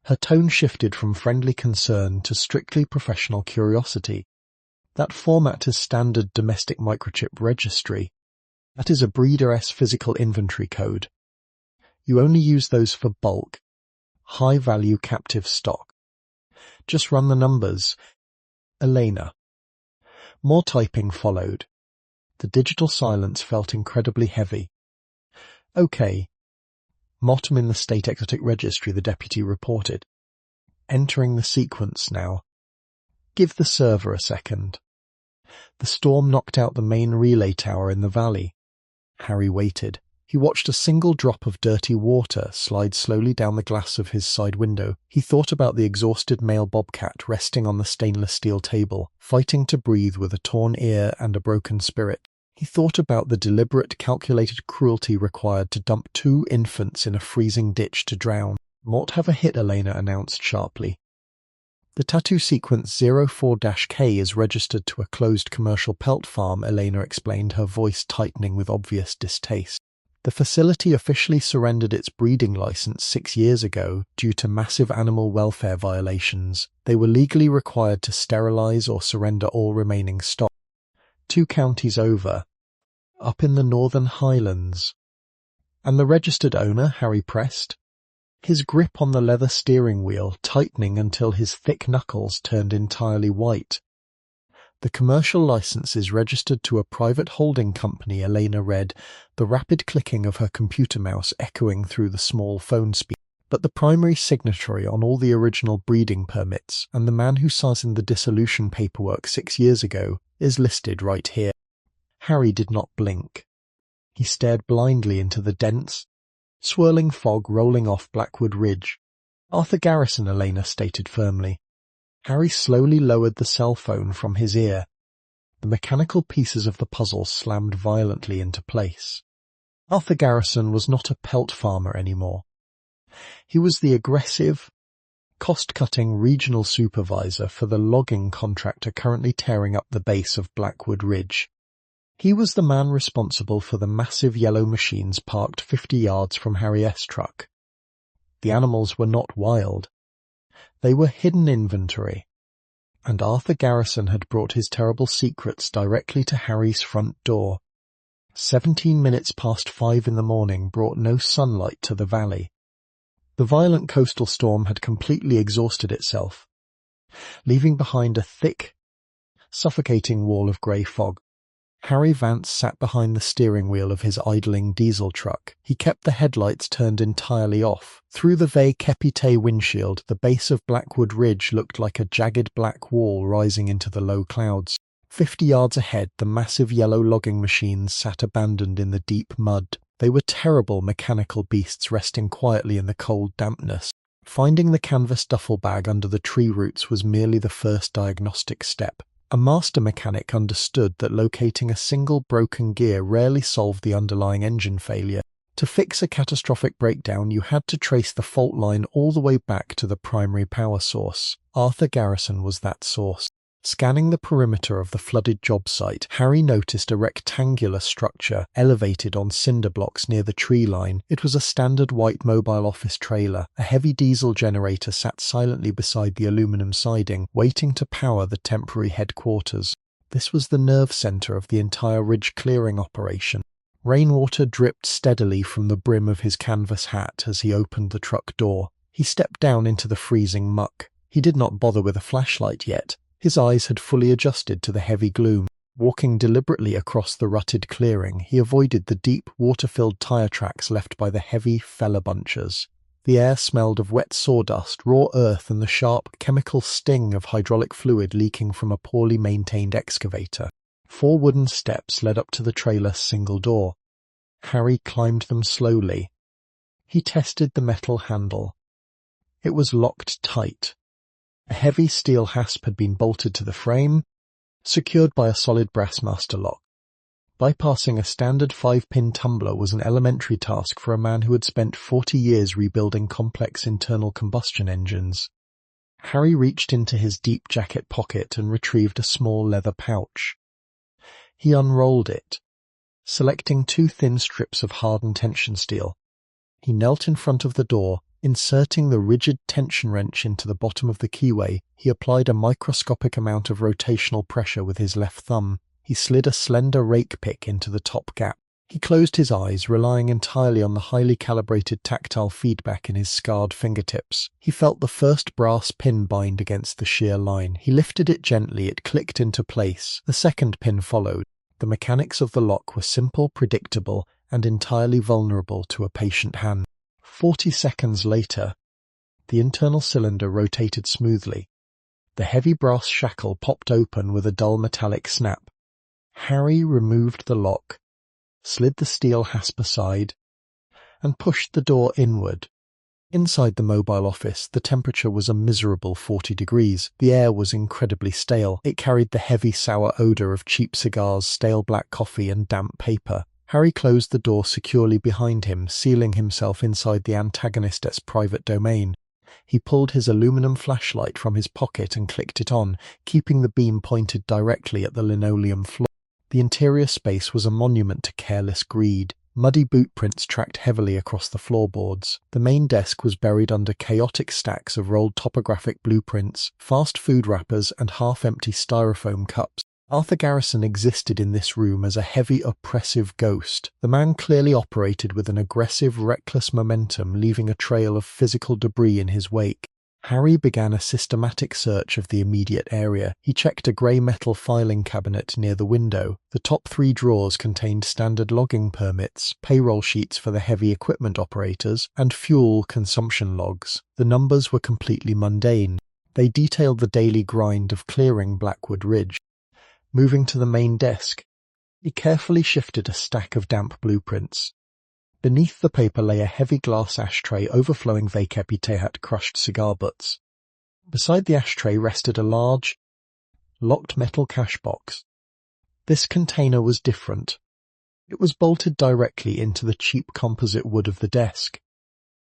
Her tone shifted from friendly concern to strictly professional curiosity. That format is standard domestic microchip registry. That is a Breeder S physical inventory code. You only use those for bulk, high-value captive stock. Just run the numbers. Elena. More typing followed. The digital silence felt incredibly heavy. Okay. Mottom in the State Exotic Registry, the deputy reported. Entering the sequence now. Give the server a second. The storm knocked out the main relay tower in the valley. Harry waited. He watched a single drop of dirty water slide slowly down the glass of his side window. He thought about the exhausted male bobcat resting on the stainless steel table, fighting to breathe with a torn ear and a broken spirit. He thought about the deliberate, calculated cruelty required to dump 2 infants in a freezing ditch to drown. "Mort have a hit," Elena announced sharply. "The tattoo sequence 04-K is registered to a closed commercial pelt farm," Elena explained, her voice tightening with obvious distaste. "The facility officially surrendered its breeding license 6 years ago due to massive animal welfare violations. They were legally required to sterilize or surrender all remaining stock. 2 counties over, up in the Northern Highlands." "And the registered owner?" Harry pressed, his grip on the leather steering wheel tightening until his thick knuckles turned entirely white. "The commercial license is registered to a private holding company," Elena read, the rapid clicking of her computer mouse echoing through the small phone speaker. "But the primary signatory on all the original breeding permits, and the man who signed the dissolution paperwork 6 years ago, is listed right here." Harry did not blink. He stared blindly into the dense, swirling fog rolling off Blackwood Ridge. "Arthur Garrison," Elena stated firmly. Harry slowly lowered the cell phone from his ear. The mechanical pieces of the puzzle slammed violently into place. Arthur Garrison was not a pelt farmer anymore. He was the aggressive, cost-cutting regional supervisor for the logging contractor currently tearing up the base of Blackwood Ridge. He was the man responsible for the massive yellow machines parked 50 yards from Harry's truck. The animals were not wild. They were hidden inventory. And Arthur Garrison had brought his terrible secrets directly to Harry's front door. 17 minutes past 5 in the morning brought no sunlight to the valley. The violent coastal storm had completely exhausted itself, leaving behind a thick, suffocating wall of grey fog. Harry Vance sat behind the steering wheel of his idling diesel truck. He kept the headlights turned entirely off. Through the Vay-Kepite windshield, the base of Blackwood Ridge looked like a jagged black wall rising into the low clouds. 50 yards ahead, the massive yellow logging machines sat abandoned in the deep mud. They were terrible mechanical beasts resting quietly in the cold dampness. Finding the canvas duffel bag under the tree roots was merely the first diagnostic step. A master mechanic understood that locating a single broken gear rarely solved the underlying engine failure. To fix a catastrophic breakdown, you had to trace the fault line all the way back to the primary power source. Arthur Garrison was that source. Scanning the perimeter of the flooded job site, Harry noticed a rectangular structure elevated on cinder blocks near the tree line. It was a standard white mobile office trailer. A heavy diesel generator sat silently beside the aluminum siding, waiting to power the temporary headquarters. This was the nerve center of the entire ridge clearing operation. Rainwater dripped steadily from the brim of his canvas hat as he opened the truck door. He stepped down into the freezing muck. He did not bother with a flashlight yet. His eyes had fully adjusted to the heavy gloom. Walking deliberately across the rutted clearing, he avoided the deep, water-filled tire tracks left by the heavy feller bunchers. The air smelled of wet sawdust, raw earth, and the sharp, chemical sting of hydraulic fluid leaking from a poorly maintained excavator. 4 wooden steps led up to the trailer's single door. Harry climbed them slowly. He tested the metal handle. It was locked tight. A heavy steel hasp had been bolted to the frame, secured by a solid brass master lock. Bypassing a standard 5-pin tumbler was an elementary task for a man who had spent 40 years rebuilding complex internal combustion engines. Harry reached into his deep jacket pocket and retrieved a small leather pouch. He unrolled it, selecting 2 thin strips of hardened tension steel. He knelt in front of the door. Inserting the rigid tension wrench into the bottom of the keyway, he applied a microscopic amount of rotational pressure with his left thumb. He slid a slender rake pick into the top gap. He closed his eyes, relying entirely on the highly calibrated tactile feedback in his scarred fingertips. He felt the first brass pin bind against the shear line. He lifted it gently. It clicked into place. The second pin followed. The mechanics of the lock were simple, predictable, and entirely vulnerable to a patient hand. 40 seconds later, the internal cylinder rotated smoothly. The heavy brass shackle popped open with a dull metallic snap. Harry removed the lock, slid the steel hasp aside, and pushed the door inward. Inside the mobile office, the temperature was a miserable 40 degrees. The air was incredibly stale. It carried the heavy, sour odor of cheap cigars, stale black coffee, and damp paper. Harry closed the door securely behind him, sealing himself inside the antagonist's private domain. He pulled his aluminum flashlight from his pocket and clicked it on, keeping the beam pointed directly at the linoleum floor. The interior space was a monument to careless greed. Muddy boot prints tracked heavily across the floorboards. The main desk was buried under chaotic stacks of rolled topographic blueprints, fast food wrappers, and half-empty styrofoam cups. Arthur Garrison existed in this room as a heavy, oppressive ghost. The man clearly operated with an aggressive, reckless momentum, leaving a trail of physical debris in his wake. Harry began a systematic search of the immediate area. He checked a grey metal filing cabinet near the window. The top 3 drawers contained standard logging permits, payroll sheets for the heavy equipment operators, and fuel consumption logs. The numbers were completely mundane. They detailed the daily grind of clearing Blackwood Ridge. Moving to the main desk, he carefully shifted a stack of damp blueprints. Beneath the paper lay a heavy glass ashtray overflowing vacapitéhat crushed cigar butts. Beside the ashtray rested a large, locked metal cash box. This container was different. It was bolted directly into the cheap composite wood of the desk.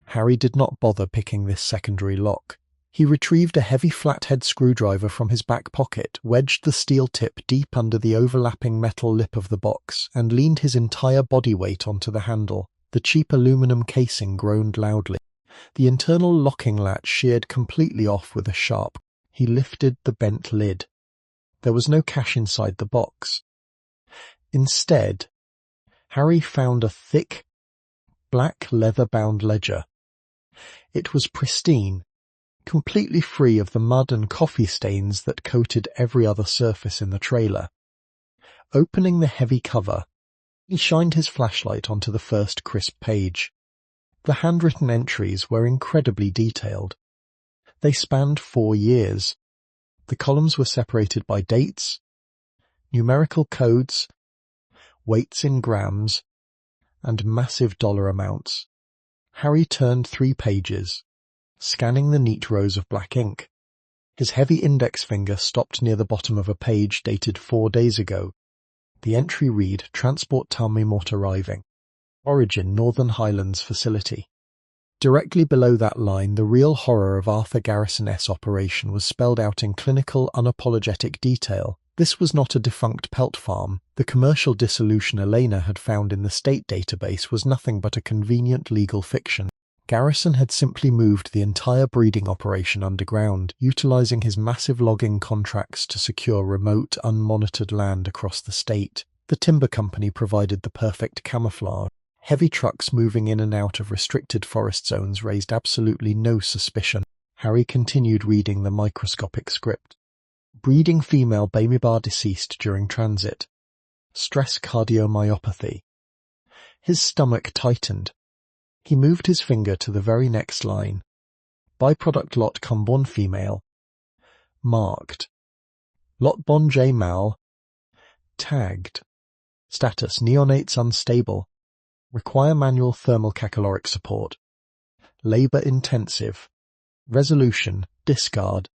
Harry did not bother picking this secondary lock. He retrieved a heavy flathead screwdriver from his back pocket, wedged the steel tip deep under the overlapping metal lip of the box, and leaned his entire body weight onto the handle. The cheap aluminum casing groaned loudly. The internal locking latch sheared completely off with a sharp. He lifted the bent lid. There was no cash inside the box. Instead, Harry found a thick, black leather-bound ledger. It was pristine, completely free of the mud and coffee stains that coated every other surface in the trailer. Opening the heavy cover, he shined his flashlight onto the first crisp page. The handwritten entries were incredibly detailed. They spanned 4 years. The columns were separated by dates, numerical codes, weights in grams, and massive dollar amounts. Harry turned 3 pages, scanning the neat rows of black ink. His heavy index finger stopped near the bottom of a page dated 4 days ago. The entry read, "Transport Talmimort arriving. Origin Northern Highlands Facility." Directly below that line, the real horror of Arthur Garrison's operation was spelled out in clinical, unapologetic detail. This was not a defunct pelt farm. The commercial dissolution Elena had found in the state database was nothing but a convenient legal fiction. Garrison had simply moved the entire breeding operation underground, utilizing his massive logging contracts to secure remote, unmonitored land across the state. The timber company provided the perfect camouflage. Heavy trucks moving in and out of restricted forest zones raised absolutely no suspicion. Harry continued reading the microscopic script. Breeding female Bamibar deceased during transit. Stress cardiomyopathy. His stomach tightened. He moved his finger to the very next line. Byproduct lot Combon female. Marked. Lot Bon J Mal. Tagged. Status neonates unstable. Require manual thermal caloric support. Labor intensive. Resolution discard.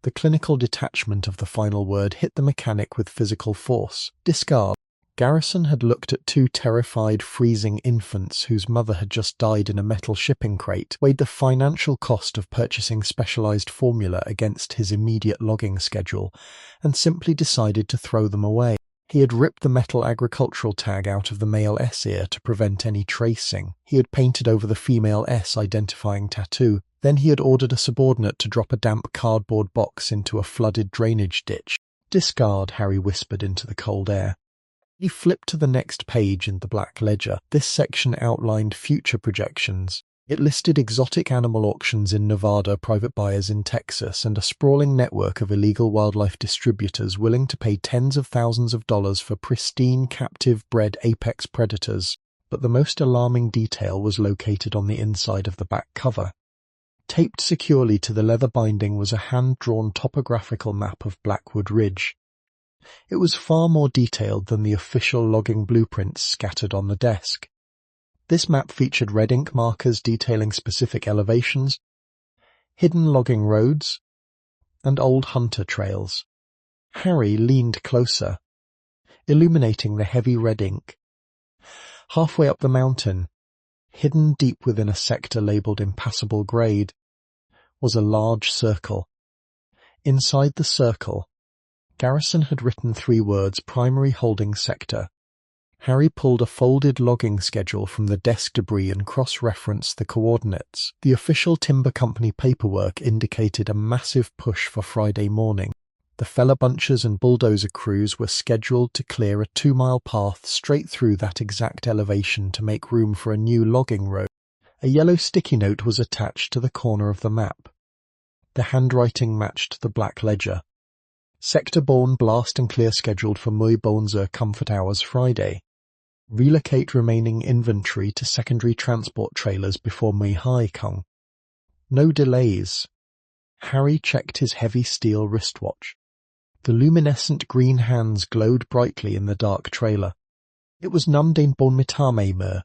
The clinical detachment of the final word hit the mechanic with physical force. Discard. Garrison had looked at 2 terrified, freezing infants whose mother had just died in a metal shipping crate, weighed the financial cost of purchasing specialized formula against his immediate logging schedule, and simply decided to throw them away. He had ripped the metal agricultural tag out of the male S ear to prevent any tracing. He had painted over the female S identifying tattoo. Then he had ordered a subordinate to drop a damp cardboard box into a flooded drainage ditch. Discard, Harry whispered into the cold air. He flipped to the next page in the black ledger. This section outlined future projections. It listed exotic animal auctions in Nevada, private buyers in Texas, and a sprawling network of illegal wildlife distributors willing to pay tens of thousands of dollars for pristine, captive-bred apex predators. But the most alarming detail was located on the inside of the back cover. Taped securely to the leather binding was a hand-drawn topographical map of Blackwood Ridge. It was far more detailed than the official logging blueprints scattered on the desk. This map featured red ink markers detailing specific elevations, hidden logging roads, and old hunter trails. Harry leaned closer, illuminating the heavy red ink. Halfway up the mountain, hidden deep within a sector labelled impassable grade, was a large circle. Inside the circle, Garrison had written 3 words: primary holding sector. Harry pulled a folded logging schedule from the desk debris and cross-referenced the coordinates. The official timber company paperwork indicated a massive push for Friday morning. The feller bunchers and bulldozer crews were scheduled to clear a 2-mile path straight through that exact elevation to make room for a new logging road. A yellow sticky note was attached to the corner of the map. The handwriting matched the black ledger. Sector-borne blast and clear scheduled for Muy Bonzer comfort hours Friday. Relocate remaining inventory to secondary transport trailers before Muy Hai Kung. No delays. Harry checked his heavy steel wristwatch. The luminescent green hands glowed brightly in the dark trailer. It was Namdane Bon Mitame Mer.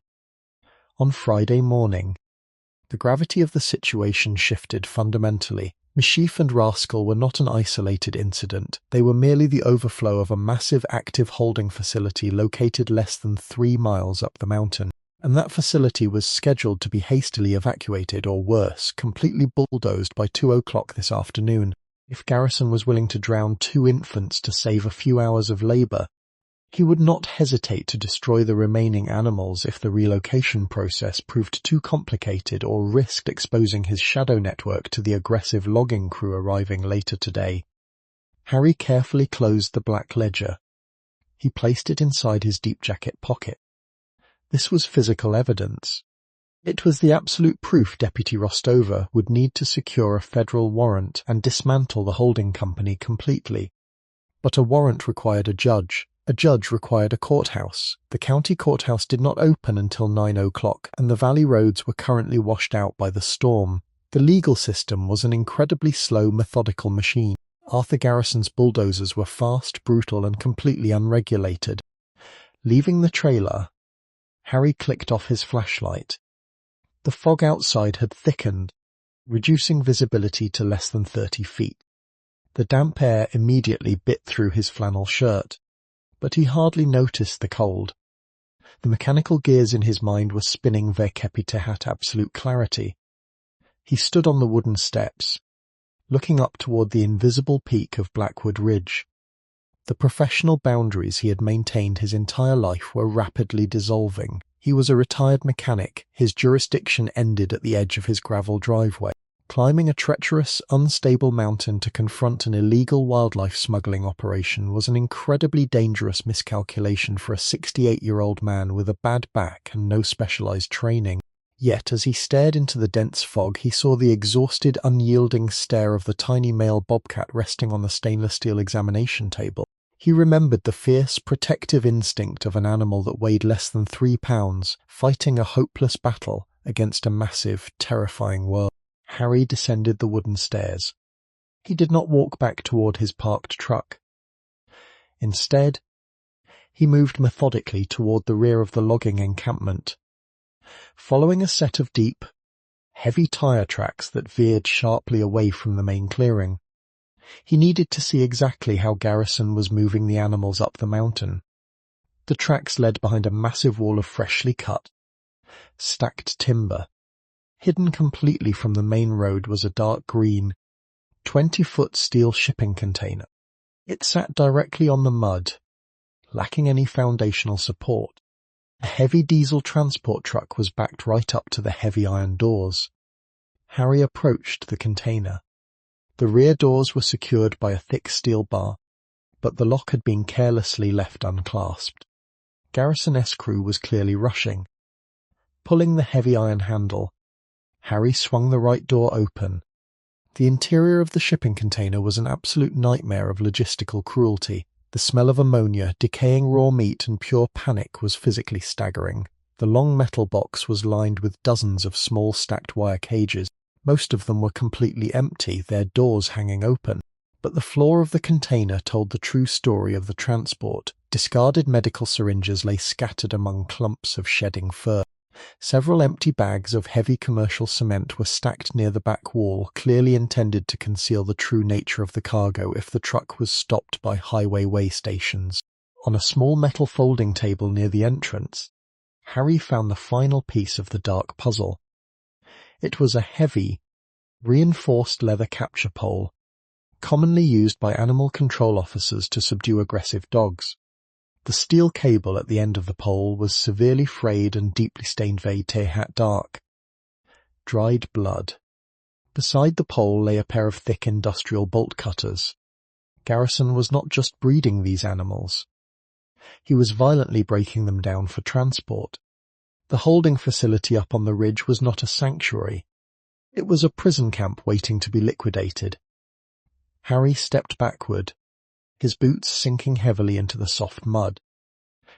On Friday morning, the gravity of the situation shifted fundamentally. Mischief and Rascal were not an isolated incident. They were merely the overflow of a massive active holding facility located less than 3 miles up the mountain. And that facility was scheduled to be hastily evacuated, or worse, completely bulldozed by 2 o'clock this afternoon. If Garrison was willing to drown 2 infants to save a few hours of labour, he would not hesitate to destroy the remaining animals if the relocation process proved too complicated or risked exposing his shadow network to the aggressive logging crew arriving later today. Harry carefully closed the black ledger. He placed it inside his deep jacket pocket. This was physical evidence. It was the absolute proof Deputy Rostova would need to secure a federal warrant and dismantle the holding company completely. But a warrant required a judge. A judge required a courthouse. The county courthouse did not open until 9 o'clock, and the valley roads were currently washed out by the storm. The legal system was an incredibly slow, methodical machine. Arthur Garrison's bulldozers were fast, brutal, and completely unregulated. Leaving the trailer, Harry clicked off his flashlight. The fog outside had thickened, reducing visibility to less than 30 feet. The damp air immediately bit through his flannel shirt, but he hardly noticed the cold. The mechanical gears in his mind were spinning their kepite at absolute clarity. He stood on the wooden steps, looking up toward the invisible peak of Blackwood Ridge. The professional boundaries he had maintained his entire life were rapidly dissolving. He was a retired mechanic. His jurisdiction ended at the edge of his gravel driveway. Climbing a treacherous, unstable mountain to confront an illegal wildlife smuggling operation was an incredibly dangerous miscalculation for a 68-year-old man with a bad back and no specialized training. Yet, as he stared into the dense fog, he saw the exhausted, unyielding stare of the tiny male bobcat resting on the stainless steel examination table. He remembered the fierce, protective instinct of an animal that weighed less than 3 pounds, fighting a hopeless battle against a massive, terrifying world. Harry descended the wooden stairs. He did not walk back toward his parked truck. Instead, he moved methodically toward the rear of the logging encampment. Following a set of deep, heavy tire tracks that veered sharply away from the main clearing, he needed to see exactly how Garrison was moving the animals up the mountain. The tracks led behind a massive wall of freshly cut, stacked timber. Hidden completely from the main road was a dark green, 20-foot steel shipping container. It sat directly on the mud, lacking any foundational support. A heavy diesel transport truck was backed right up to the heavy iron doors. Harry approached the container. The rear doors were secured by a thick steel bar, but the lock had been carelessly left unclasped. Garrison-esque crew was clearly rushing. Pulling the heavy iron handle, Harry swung the right door open. The interior of the shipping container was an absolute nightmare of logistical cruelty. The smell of ammonia, decaying raw meat, and pure panic was physically staggering. The long metal box was lined with dozens of small stacked wire cages. Most of them were completely empty, their doors hanging open. But the floor of the container told the true story of the transport. Discarded medical syringes lay scattered among clumps of shedding fur. Several empty bags of heavy commercial cement were stacked near the back wall, clearly intended to conceal the true nature of the cargo if the truck was stopped by highway way stations. On a small metal folding table near the entrance, Harry found the final piece of the dark puzzle. It was a heavy, reinforced leather capture pole, commonly used by animal control officers to subdue aggressive dogs. The steel cable at the end of the pole was severely frayed and deeply stained vete-hat dark. Dried blood. Beside the pole lay a pair of thick industrial bolt cutters. Garrison was not just breeding these animals. He was violently breaking them down for transport. The holding facility up on the ridge was not a sanctuary. It was a prison camp waiting to be liquidated. Harry stepped backward, his boots sinking heavily into the soft mud.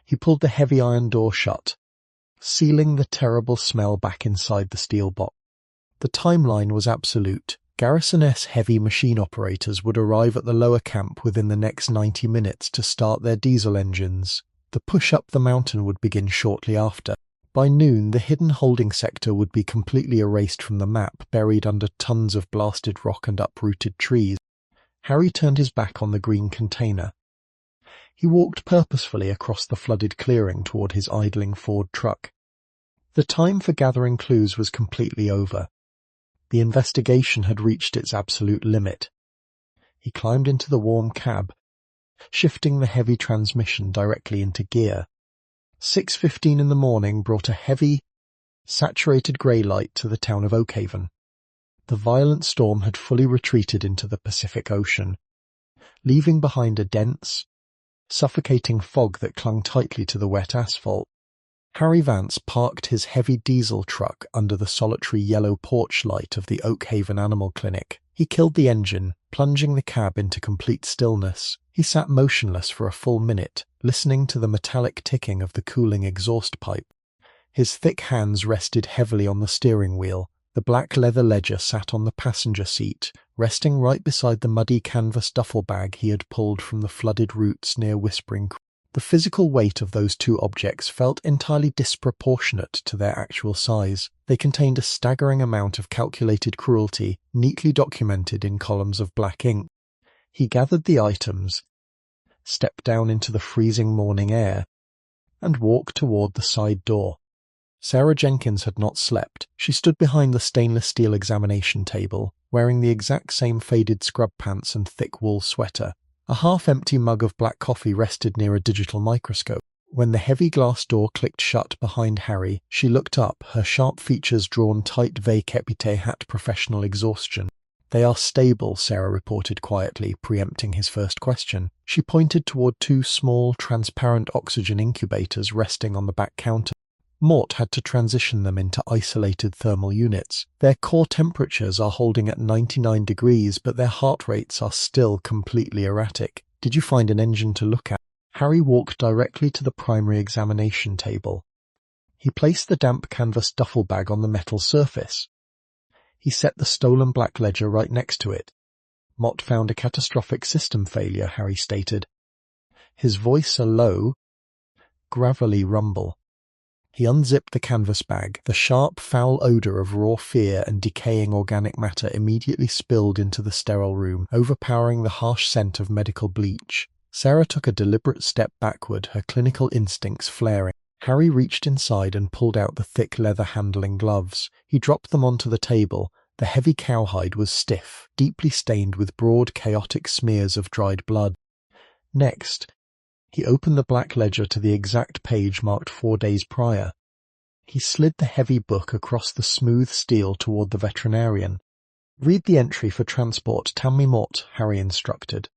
He pulled the heavy iron door shut, sealing the terrible smell back inside the steel box. The timeline was absolute. Garrison-S heavy machine operators would arrive at the lower camp within the next 90 minutes to start their diesel engines. The push up the mountain would begin shortly after. By noon, the hidden holding sector would be completely erased from the map, buried under tons of blasted rock and uprooted trees. Harry turned his back on the green container. He walked purposefully across the flooded clearing toward his idling Ford truck. The time for gathering clues was completely over. The investigation had reached its absolute limit. He climbed into the warm cab, shifting the heavy transmission directly into gear. 6:15 in the morning brought a heavy, saturated grey light to the town of Oakhaven. The violent storm had fully retreated into the Pacific Ocean, leaving behind a dense, suffocating fog that clung tightly to the wet asphalt. Harry Vance parked his heavy diesel truck under the solitary yellow porch light of the Oakhaven Animal Clinic. He killed the engine, plunging the cab into complete stillness. He sat motionless for a full minute, listening to the metallic ticking of the cooling exhaust pipe. His thick hands rested heavily on the steering wheel. The black leather ledger sat on the passenger seat, resting right beside the muddy canvas duffel bag he had pulled from the flooded roots near Whispering Creek. The physical weight of those two objects felt entirely disproportionate to their actual size. They contained a staggering amount of calculated cruelty, neatly documented in columns of black ink. He gathered the items, stepped down into the freezing morning air, and walked toward the side door. Sarah Jenkins had not slept. She stood behind the stainless steel examination table, wearing the exact same faded scrub pants and thick wool sweater. A half-empty mug of black coffee rested near a digital microscope. When the heavy glass door clicked shut behind Harry, she looked up, her sharp features drawn tight vete-hat professional exhaustion. "They are stable," Sarah reported quietly, preempting his first question. She pointed toward two small, transparent oxygen incubators resting on the back counter. Mort had to transition them into isolated thermal units. Their core temperatures are holding at 99 degrees, but their heart rates are still completely erratic. "Did you find an engine to look at?" Harry walked directly to the primary examination table. He placed the damp canvas duffel bag on the metal surface. He set the stolen black ledger right next to it. "Mott found a catastrophic system failure," Harry stated, his voice a low, gravelly rumble. He unzipped the canvas bag. The sharp, foul odour of raw fear and decaying organic matter immediately spilled into the sterile room, overpowering the harsh scent of medical bleach. Sarah took a deliberate step backward, her clinical instincts flaring. Harry reached inside and pulled out the thick leather-handling gloves. He dropped them onto the table. The heavy cowhide was stiff, deeply stained with broad, chaotic smears of dried blood. Next, he opened the black ledger to the exact page marked 4 days prior. He slid the heavy book across the smooth steel toward the veterinarian. "Read the entry for transport, Tammy Mort," Harry instructed.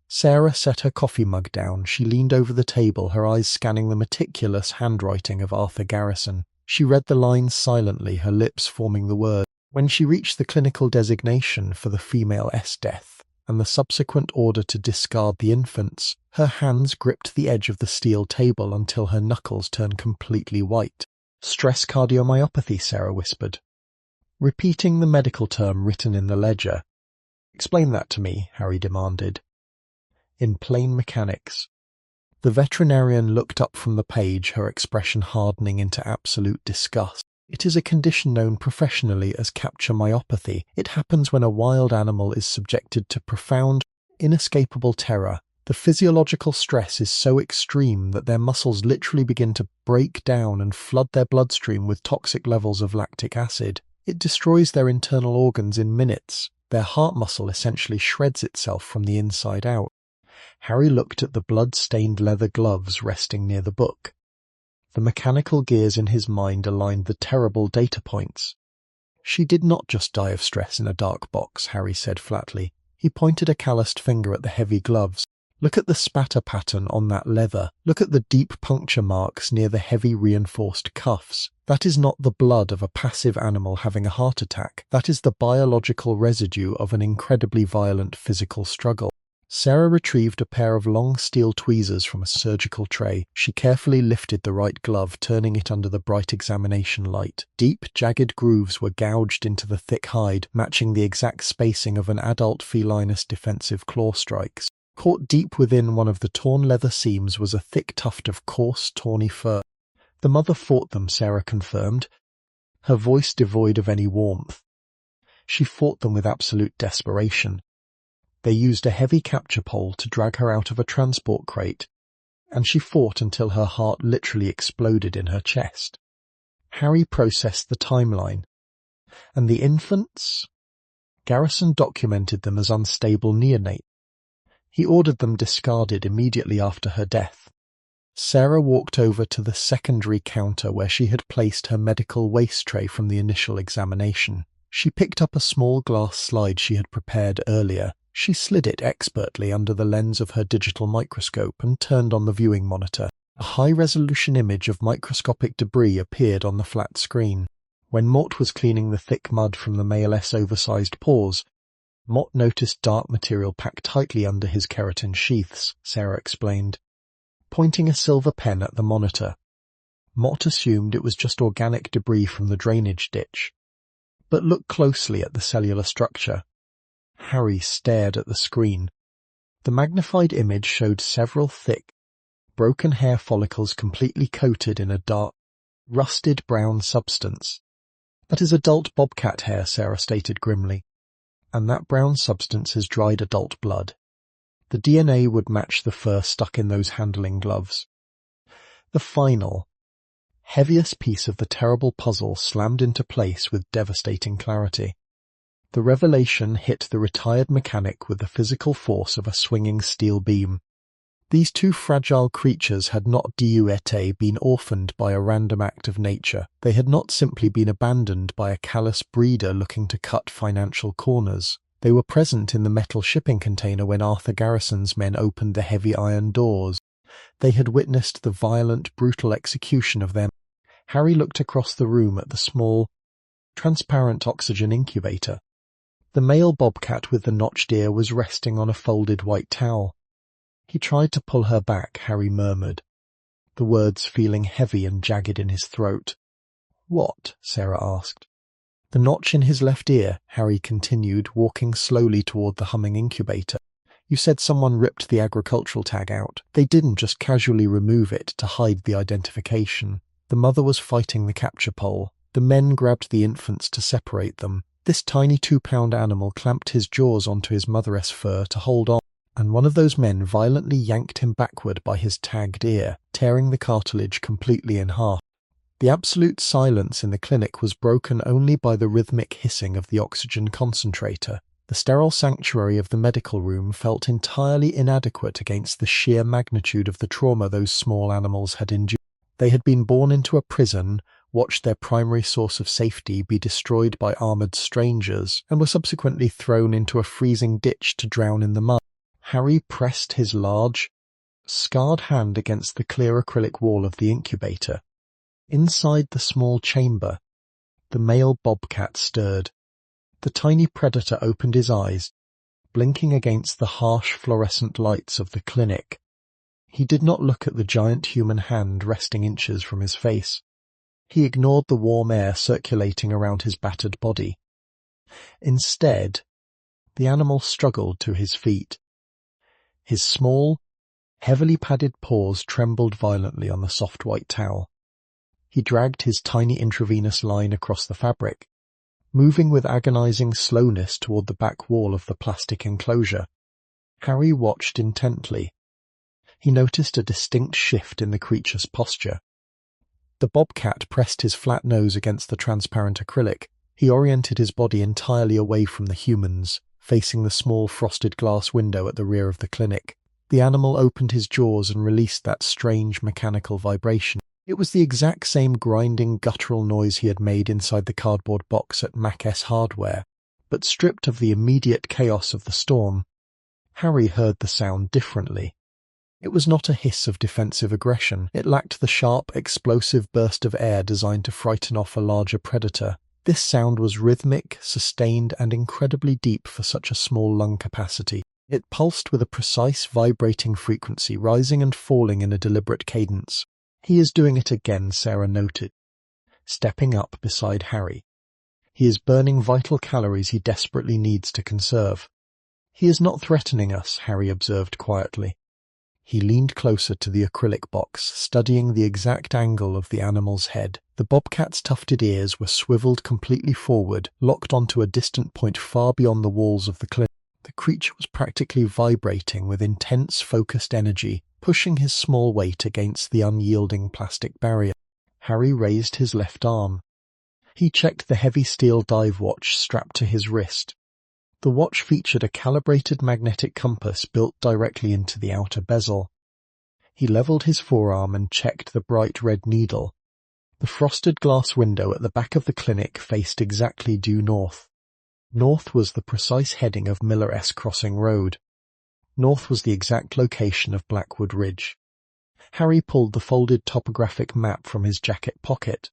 Sarah set her coffee mug down. She leaned over the table, her eyes scanning the meticulous handwriting of Arthur Garrison. She read the lines silently, her lips forming the word. When she reached the clinical designation for the female S death, and the subsequent order to discard the infants, her hands gripped the edge of the steel table until her knuckles turned completely white. "Stress cardiomyopathy," Sarah whispered, repeating the medical term written in the ledger. "Explain that to me," Harry demanded. "In plain mechanics." The veterinarian looked up from the page, her expression hardening into absolute disgust. "It is a condition known professionally as capture myopathy. It happens when a wild animal is subjected to profound, inescapable terror. The physiological stress is so extreme that their muscles literally begin to break down and flood their bloodstream with toxic levels of lactic acid. It destroys their internal organs in minutes. Their heart muscle essentially shreds itself from the inside out. Harry looked at the blood-stained leather gloves resting near the book. The mechanical gears in his mind aligned the terrible data points. "She did not just die of stress in a dark box," Harry said flatly. He pointed a calloused finger at the heavy gloves. "Look at the spatter pattern on that leather. Look at the deep puncture marks near the heavy reinforced cuffs. That is not the blood of a passive animal having a heart attack. That is the biological residue of an incredibly violent physical struggle." Sarah retrieved a pair of long steel tweezers from a surgical tray. She carefully lifted the right glove, turning it under the bright examination light. Deep, jagged grooves were gouged into the thick hide, matching the exact spacing of an adult felinus defensive claw strikes. Caught deep within one of the torn leather seams was a thick tuft of coarse, tawny fur. "The mother fought them," Sarah confirmed, her voice devoid of any warmth. "She fought them with absolute desperation. They used a heavy capture pole to drag her out of a transport crate, and she fought until her heart literally exploded in her chest." Harry processed the timeline. "And the infants?" Garrison documented them as unstable neonates. He ordered them discarded immediately after her death. Sarah walked over to the secondary counter where she had placed her medical waste tray from the initial examination. She picked up a small glass slide she had prepared earlier. She slid it expertly under the lens of her digital microscope and turned on the viewing monitor. A high-resolution image of microscopic debris appeared on the flat screen. When Mort was cleaning the thick mud from the male's oversized paws, Mort noticed dark material packed tightly under his keratin sheaths, Sarah explained, pointing a silver pen at the monitor. Mort assumed it was just organic debris from the drainage ditch. But look closely at the cellular structure. Harry stared at the screen. The magnified image showed several thick, broken hair follicles completely coated in a dark, rusted brown substance. "That is adult bobcat hair," Sarah stated grimly. "And that brown substance is dried adult blood. The DNA would match the fur stuck in those handling gloves." The final, heaviest piece of the terrible puzzle slammed into place with devastating clarity. The revelation hit the retired mechanic with the physical force of a swinging steel beam. These two fragile creatures had not been orphaned by a random act of nature. They had not simply been abandoned by a callous breeder looking to cut financial corners. They were present in the metal shipping container when Arthur Garrison's men opened the heavy iron doors. They had witnessed the violent, brutal execution of them. Harry looked across the room at the small, transparent oxygen incubator. The male bobcat with the notched ear was resting on a folded white towel. "He tried to pull her back," Harry murmured, the words feeling heavy and jagged in his throat. "What?" Sarah asked. "The notch in his left ear," Harry continued, walking slowly toward the humming incubator. "You said someone ripped the agricultural tag out. They didn't just casually remove it to hide the identification. The mother was fighting the capture pole. The men grabbed the infants to separate them. This tiny 2-pound animal clamped his jaws onto his mother's fur to hold on, and one of those men violently yanked him backward by his tagged ear, tearing the cartilage completely in half. The absolute silence in the clinic was broken only by the rhythmic hissing of the oxygen concentrator. The sterile sanctuary of the medical room felt entirely inadequate against the sheer magnitude of the trauma those small animals had endured. They had been born into a prison, watched their primary source of safety be destroyed by armoured strangers, and were subsequently thrown into a freezing ditch to drown in the mud. Harry pressed his large, scarred hand against the clear acrylic wall of the incubator. Inside the small chamber, the male bobcat stirred. The tiny predator opened his eyes, blinking against the harsh fluorescent lights of the clinic. He did not look at the giant human hand resting inches from his face. He ignored the warm air circulating around his battered body. Instead, the animal struggled to his feet. His small, heavily padded paws trembled violently on the soft white towel. He dragged his tiny intravenous line across the fabric, moving with agonizing slowness toward the back wall of the plastic enclosure. Harry watched intently. He noticed a distinct shift in the creature's posture. The bobcat pressed his flat nose against the transparent acrylic. He oriented his body entirely away from the humans, facing the small frosted glass window at the rear of the clinic. The animal opened his jaws and released that strange mechanical vibration. It was the exact same grinding, guttural noise he had made inside the cardboard box at Mac S Hardware, but stripped of the immediate chaos of the storm. Harry heard the sound differently. It was not a hiss of defensive aggression. It lacked the sharp, explosive burst of air designed to frighten off a larger predator. This sound was rhythmic, sustained, and incredibly deep for such a small lung capacity. It pulsed with a precise, vibrating frequency, rising and falling in a deliberate cadence. "He is doing it again," Sarah noted, stepping up beside Harry. "He is burning vital calories he desperately needs to conserve." "He is not threatening us," Harry observed quietly. He leaned closer to the acrylic box, studying the exact angle of the animal's head. The bobcat's tufted ears were swiveled completely forward, locked onto a distant point far beyond the walls of the clinic. The creature was practically vibrating with intense, focused energy, pushing his small weight against the unyielding plastic barrier. Harry raised his left arm. He checked the heavy steel dive watch strapped to his wrist. The watch featured a calibrated magnetic compass built directly into the outer bezel. He leveled his forearm and checked the bright red needle. The frosted glass window at the back of the clinic faced exactly due north. North was the precise heading of Miller S. Crossing Road. North was the exact location of Blackwood Ridge. Harry pulled the folded topographic map from his jacket pocket.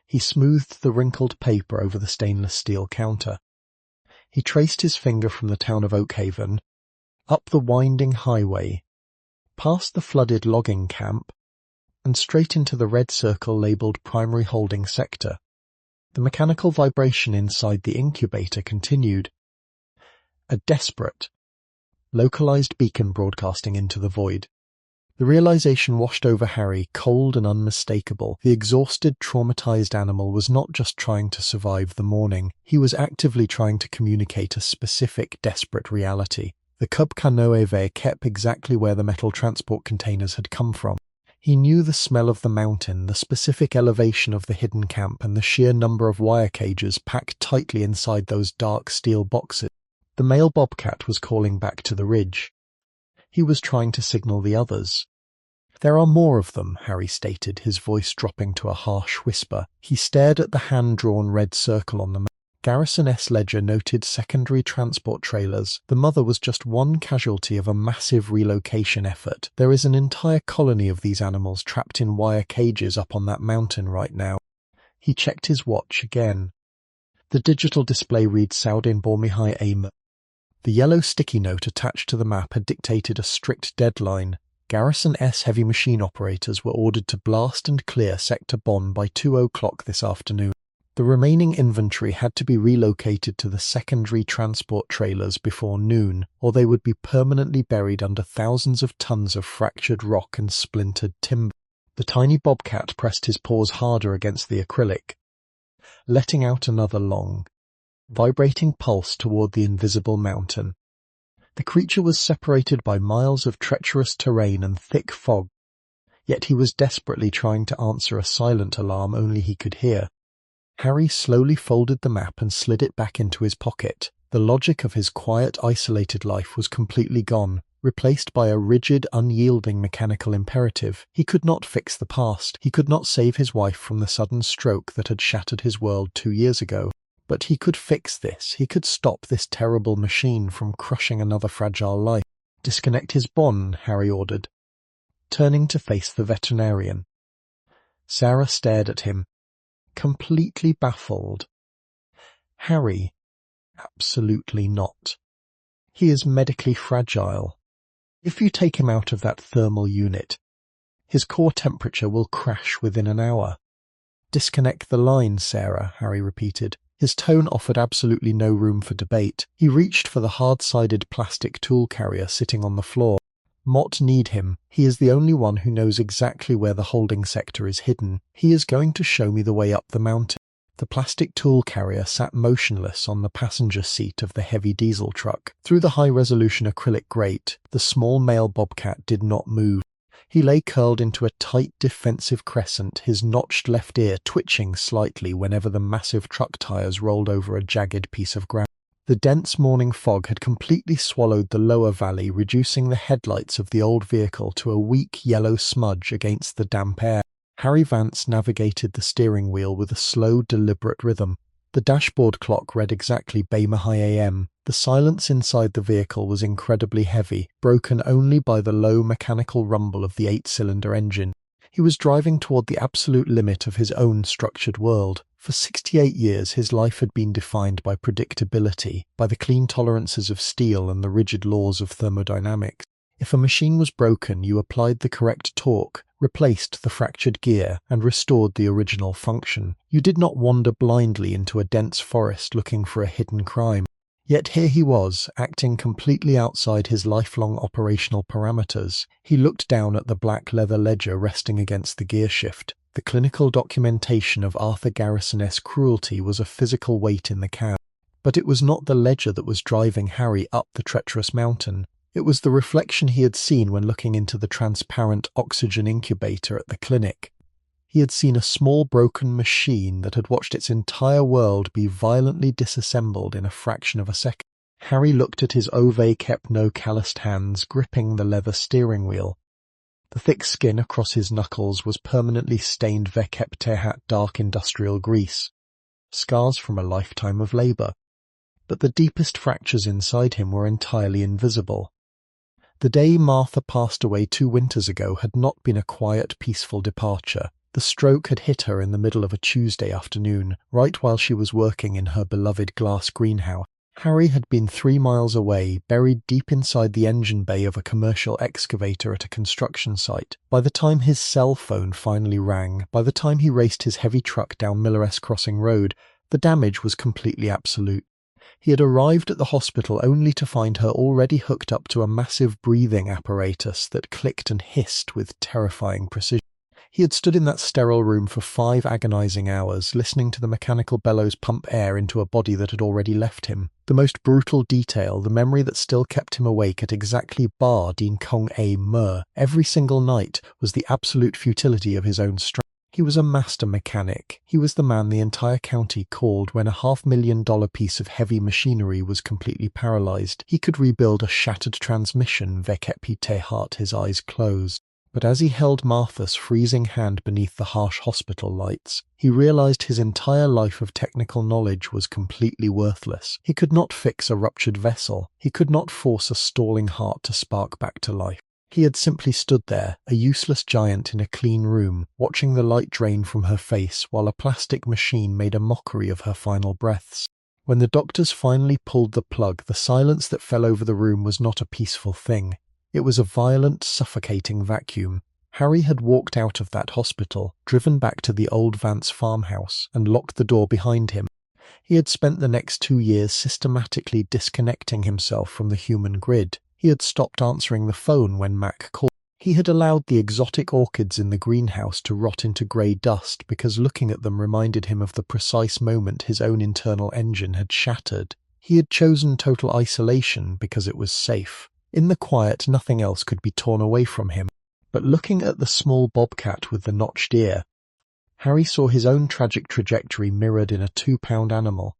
He smoothed the wrinkled paper over the stainless steel counter. He traced his finger from the town of Oakhaven, up the winding highway, past the flooded logging camp, and straight into the red circle labelled Primary Holding Sector. The mechanical vibration inside the incubator continued. A desperate, localized beacon broadcasting into the void. The realization washed over Harry, cold and unmistakable. The exhausted, traumatized animal was not just trying to survive the morning. He was actively trying to communicate a specific, desperate reality. The Cub Canoeve kept exactly where the metal transport containers had come from. He knew the smell of the mountain, the specific elevation of the hidden camp, and the sheer number of wire cages packed tightly inside those dark steel boxes. The male bobcat was calling back to the ridge. He was trying to signal the others. "There are more of them," Harry stated, his voice dropping to a harsh whisper. He stared at the hand-drawn red circle on the map. Garrison S. Ledger noted secondary transport trailers. The mother was just one casualty of a massive relocation effort. There is an entire colony of these animals trapped in wire cages up on that mountain right now. He checked his watch again. The digital display read Saudin Bormihai Aim. The yellow sticky note attached to the map had dictated a strict deadline. Garrison S. heavy machine operators were ordered to blast and clear Sector Bonn by 2:00 this afternoon. The remaining inventory had to be relocated to the secondary transport trailers before noon, or they would be permanently buried under thousands of tons of fractured rock and splintered timber. The tiny bobcat pressed his paws harder against the acrylic, letting out another long, vibrating pulse toward the invisible mountain. The creature was separated by miles of treacherous terrain and thick fog, yet he was desperately trying to answer a silent alarm only he could hear. Harry slowly folded the map and slid it back into his pocket. The logic of his quiet, isolated life was completely gone, replaced by a rigid, unyielding mechanical imperative. He could not fix the past. He could not save his wife from the sudden stroke that had shattered his world 2 years ago. But he could fix this. He could stop this terrible machine from crushing another fragile life. "Disconnect his bon," Harry ordered, turning to face the veterinarian. Sarah stared at him, completely baffled. "Harry, absolutely not. He is medically fragile. If you take him out of that thermal unit, his core temperature will crash within an hour." "Disconnect the line, Sarah," Harry repeated. His tone offered absolutely no room for debate. He reached for the hard-sided plastic tool carrier sitting on the floor. "Mott need him. He is the only one who knows exactly where the holding sector is hidden. He is going to show me the way up the mountain." The plastic tool carrier sat motionless on the passenger seat of the heavy diesel truck. Through the high-resolution acrylic grate, the small male bobcat did not move. He lay curled into a tight defensive crescent, his notched left ear twitching slightly whenever the massive truck tires rolled over a jagged piece of ground. The dense morning fog had completely swallowed the lower valley, reducing the headlights of the old vehicle to a weak yellow smudge against the damp air. Harry Vance navigated the steering wheel with a slow, deliberate rhythm. The dashboard clock read exactly Baymer-High AM. The silence inside the vehicle was incredibly heavy, broken only by the low mechanical rumble of the 8-cylinder engine. He was driving toward the absolute limit of his own structured world. For 68 years his life had been defined by predictability, by the clean tolerances of steel and the rigid laws of thermodynamics. If a machine was broken, you applied the correct torque, replaced the fractured gear, and restored the original function. You did not wander blindly into a dense forest looking for a hidden crime. Yet here he was, acting completely outside his lifelong operational parameters. He looked down at the black leather ledger resting against the gearshift. The clinical documentation of Arthur Garrison-esque cruelty was a physical weight in the cab. But it was not the ledger that was driving Harry up the treacherous mountain. It was the reflection he had seen when looking into the transparent oxygen incubator at the clinic. He had seen a small broken machine that had watched its entire world be violently disassembled in a fraction of a second. Harry looked at his Ove-kept no-calloused hands gripping the leather steering wheel. The thick skin across his knuckles was permanently stained Vekep-Tehat dark industrial grease, scars from a lifetime of labour. But the deepest fractures inside him were entirely invisible. The day Martha passed away 2 winters ago had not been a quiet, peaceful departure. The stroke had hit her in the middle of a Tuesday afternoon, right while she was working in her beloved glass greenhouse. Harry had been 3 miles away, buried deep inside the engine bay of a commercial excavator at a construction site. By the time his cell phone finally rang, by the time he raced his heavy truck down Miller-S Crossing Road, the damage was completely absolute. He had arrived at the hospital only to find her already hooked up to a massive breathing apparatus that clicked and hissed with terrifying precision. He had stood in that sterile room for 5 agonizing hours, listening to the mechanical bellows pump air into a body that had already left him. The most brutal detail, the memory that still kept him awake at exactly bar Dean Kong A. Mer every single night, was the absolute futility of his own strength. He was a master mechanic. He was the man the entire county called when a $500,000 piece of heavy machinery was completely paralyzed. He could rebuild a shattered transmission, Vekep-Tehat, his eyes closed. But as he held Martha's freezing hand beneath the harsh hospital lights, he realized his entire life of technical knowledge was completely worthless. He could not fix a ruptured vessel. He could not force a stalling heart to spark back to life. He had simply stood there, a useless giant in a clean room, watching the light drain from her face while a plastic machine made a mockery of her final breaths. When the doctors finally pulled the plug, the silence that fell over the room was not a peaceful thing. It was a violent, suffocating vacuum. Harry had walked out of that hospital, driven back to the old Vance farmhouse, and locked the door behind him. He had spent the next 2 years systematically disconnecting himself from the human grid. He had stopped answering the phone when Mac called. He had allowed the exotic orchids in the greenhouse to rot into grey dust because looking at them reminded him of the precise moment his own internal engine had shattered. He had chosen total isolation because it was safe. In the quiet, nothing else could be torn away from him. But looking at the small bobcat with the notched ear, Harry saw his own tragic trajectory mirrored in a 2-pound animal.